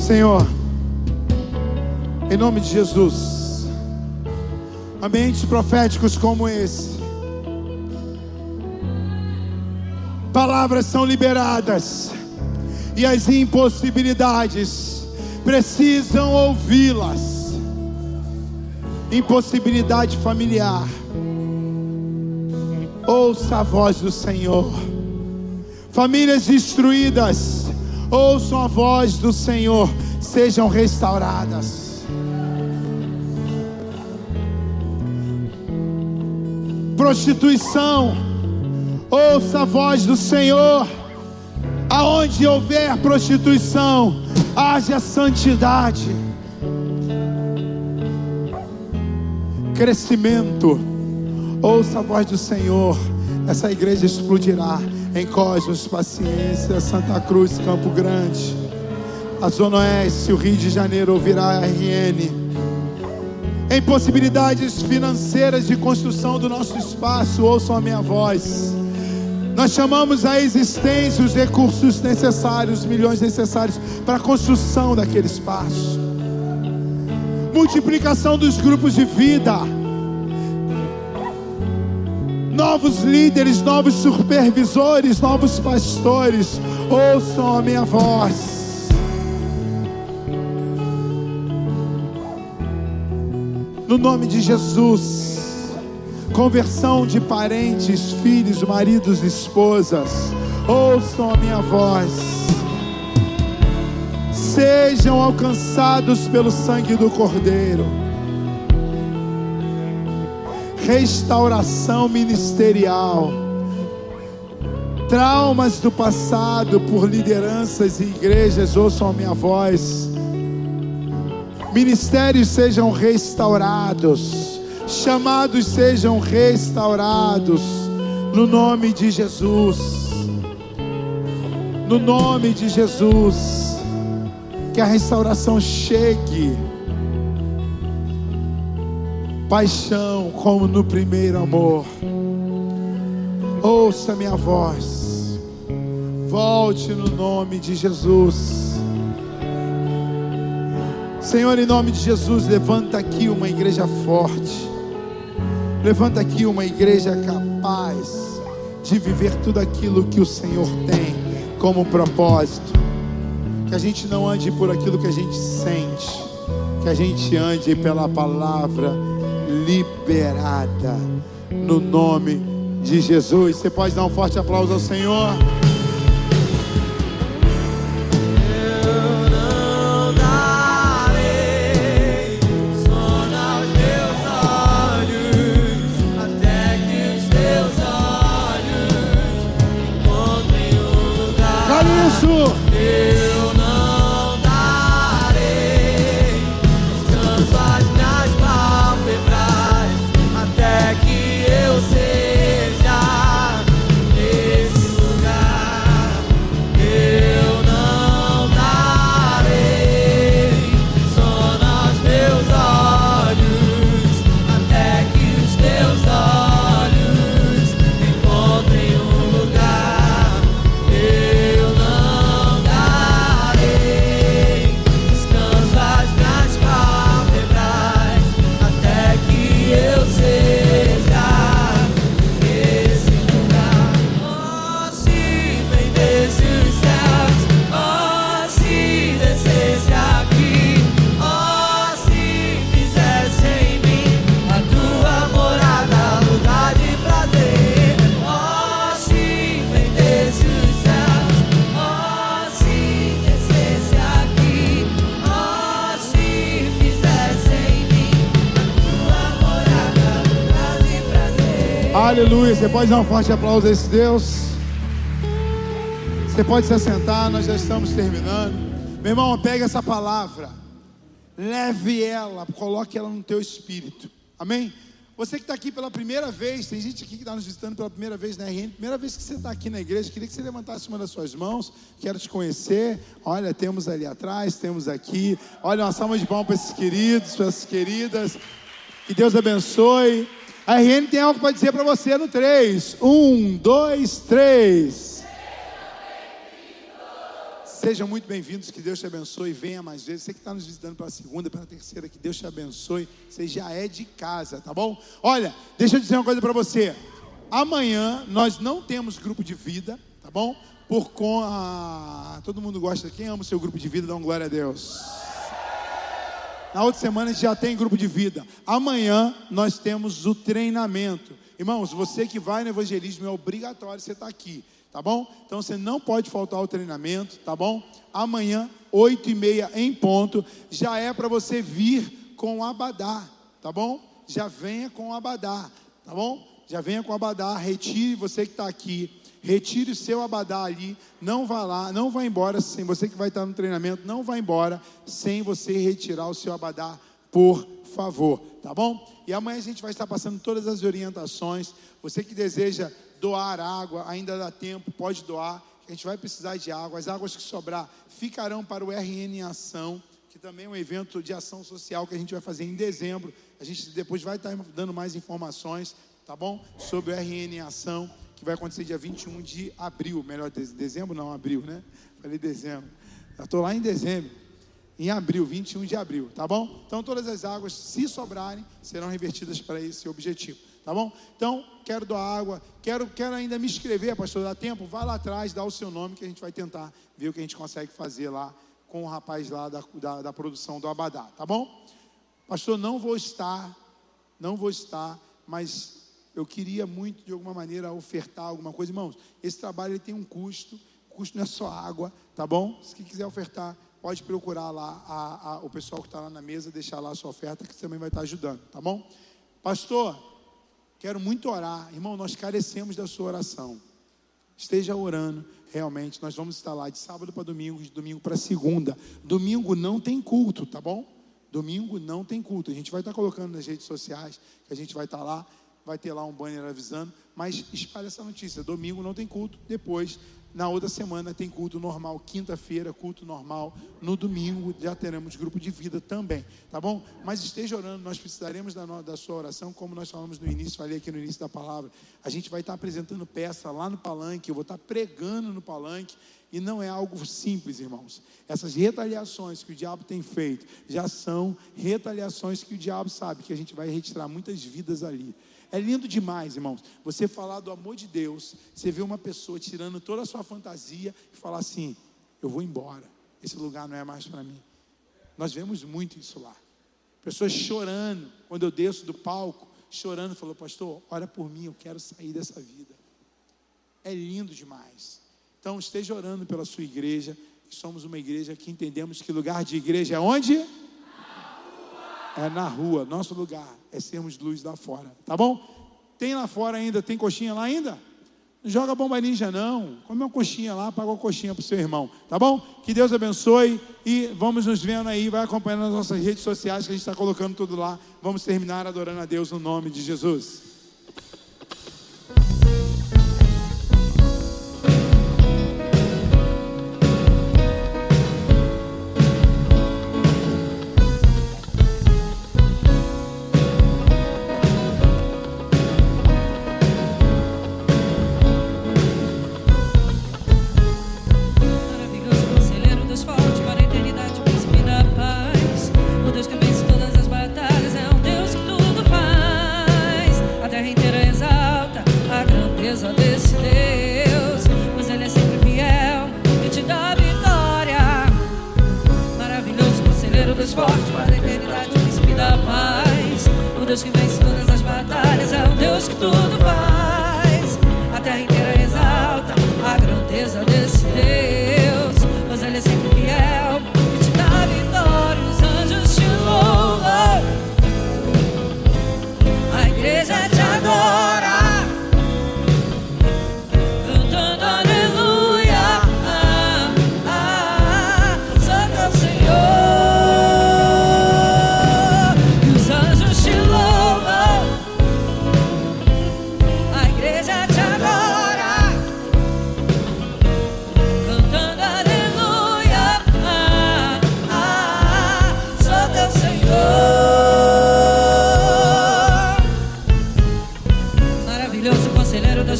Senhor, em nome de Jesus, ambientes proféticos como esse, palavras são liberadas e as impossibilidades precisam ouvi-las. Impossibilidade familiar, ouça a voz do Senhor. Famílias destruídas, ouçam a voz do Senhor, sejam restauradas. Prostituição, ouça a voz do Senhor. Aonde houver prostituição, haja santidade, crescimento. Ouça a voz do Senhor. Essa igreja explodirá em Cosmos, Paciência, Santa Cruz, Campo Grande, a Zona Oeste, o Rio de Janeiro ouvirá a RN. Em possibilidades financeiras de construção do nosso espaço, ouçam a minha voz. Nós chamamos à existência os recursos necessários, os milhões necessários para a construção daquele espaço. Multiplicação dos grupos de vida, novos líderes, novos supervisores, novos pastores, ouçam a minha voz. No nome de Jesus, conversão de parentes, filhos, maridos, esposas, ouçam a minha voz. Sejam alcançados pelo sangue do Cordeiro. Restauração ministerial. Traumas do passado por lideranças e igrejas, ouçam a minha voz. Ministérios sejam restaurados. Chamados sejam restaurados. No nome de Jesus. No nome de Jesus. Que a restauração chegue. Paixão como no primeiro amor. Ouça minha voz. Volte no nome de Jesus. Senhor, em nome de Jesus, levanta aqui uma igreja forte. Levanta aqui uma igreja capaz de viver tudo aquilo que o Senhor tem como propósito. Que a gente não ande por aquilo que a gente sente, que a gente ande pela palavra liberada, no nome de Jesus. Você pode dar um forte aplauso ao Senhor? Aleluia, você pode dar um forte aplauso a esse Deus? Você pode se assentar, nós já estamos terminando. Meu irmão, pega essa palavra, leve ela, coloque ela no teu espírito, amém? Você que está aqui pela primeira vez, tem gente aqui que está nos visitando pela primeira vez na RN, primeira vez que você está aqui na igreja, queria que você levantasse uma das suas mãos, quero te conhecer. Olha, temos ali atrás, temos aqui, olha, uma salva de palmas para esses queridos, para essas queridas, que Deus abençoe. A RN tem algo para dizer para você no 3. 1, 2, 3. Sejam muito bem-vindos, que Deus te abençoe. Venha mais vezes. Você que está nos visitando pela segunda, pela terceira, que Deus te abençoe. Você já é de casa, tá bom? Olha, deixa eu dizer uma coisa para você. Amanhã nós não temos grupo de vida, tá bom? Todo mundo gosta. Quem ama o seu grupo de vida, dá um glória a Deus. Na outra semana a gente já tem grupo de vida. Amanhã nós temos o treinamento. Irmãos, você que vai no evangelismo, é obrigatório você estar aqui, tá bom? Então você não pode faltar ao treinamento, tá bom? Amanhã, 8h30 em ponto, já é para você vir com o abadá, tá bom? Já venha com o abadá, tá bom? Já venha com o abadá, retire você que está aqui. Retire o seu abadá ali, não vá lá, não vá embora, sem você que vai estar no treinamento, não vá embora sem você retirar o seu abadá, por favor, tá bom? E amanhã a gente vai estar passando todas as orientações. Você que deseja doar água, ainda dá tempo, pode doar. A gente vai precisar de água. As águas que sobrar ficarão para o RN em Ação, que também é um evento de ação social que a gente vai fazer em dezembro. A gente depois vai estar dando mais informações, tá bom? Sobre o RN em Ação, que vai acontecer dia 21 de abril. Melhor, dezembro não, abril, né? Falei dezembro. Já estou lá em dezembro. Em abril, 21 de abril, tá bom? Então todas as águas, se sobrarem, serão revertidas para esse objetivo, tá bom? Então, quero doar água, quero ainda me inscrever, pastor, dá tempo? Vai lá atrás, dá o seu nome, que a gente vai tentar ver o que a gente consegue fazer lá com o rapaz lá da produção do abadá, tá bom? Pastor, não vou estar, mas eu queria muito, de alguma maneira, ofertar alguma coisa. Irmãos, esse trabalho ele tem um custo, o custo não é só água, tá bom? Se quem quiser ofertar, pode procurar lá o pessoal que está lá na mesa, deixar lá a sua oferta, que também vai estar ajudando, tá bom? Pastor, quero muito orar. Irmão, nós carecemos da sua oração. Esteja orando, realmente. Nós vamos estar lá de sábado para domingo, de domingo para segunda. Domingo não tem culto, tá bom? Domingo não tem culto. A gente vai estar colocando nas redes sociais, que a gente vai estar lá, vai ter lá um banner avisando, mas espalha essa notícia. Domingo não tem culto, depois... Na outra semana tem culto normal, quinta-feira culto normal, no domingo já teremos grupo de vida também, tá bom? Mas esteja orando, nós precisaremos da sua oração, como nós falamos no início, falei aqui no início da palavra. A gente vai estar apresentando peça lá no palanque, eu vou estar pregando no palanque, e não é algo simples, irmãos. Essas retaliações que o diabo tem feito, já são retaliações que o diabo sabe, que a gente vai retirar muitas vidas ali. É lindo demais, irmãos, você falar do amor de Deus, você vê uma pessoa tirando toda a sua fantasia e falar assim, eu vou embora, esse lugar não é mais para mim. Nós vemos muito isso lá, pessoas chorando, quando eu desço do palco, chorando, falou, pastor, ora por mim, eu quero sair dessa vida. É lindo demais. Então esteja orando pela sua igreja, que somos uma igreja que entendemos que lugar de igreja é onde? É na rua, nosso lugar é sermos luz lá fora, tá bom? Tem lá fora ainda, tem coxinha lá ainda? Não joga bomba ninja não, come uma coxinha lá, paga uma coxinha para o seu irmão, tá bom? Que Deus abençoe e vamos nos vendo aí, vai acompanhando as nossas redes sociais que a gente está colocando tudo lá. Vamos terminar adorando a Deus no nome de Jesus.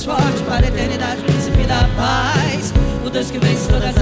Forte para a eternidade, príncipe da paz, o Deus que vence todas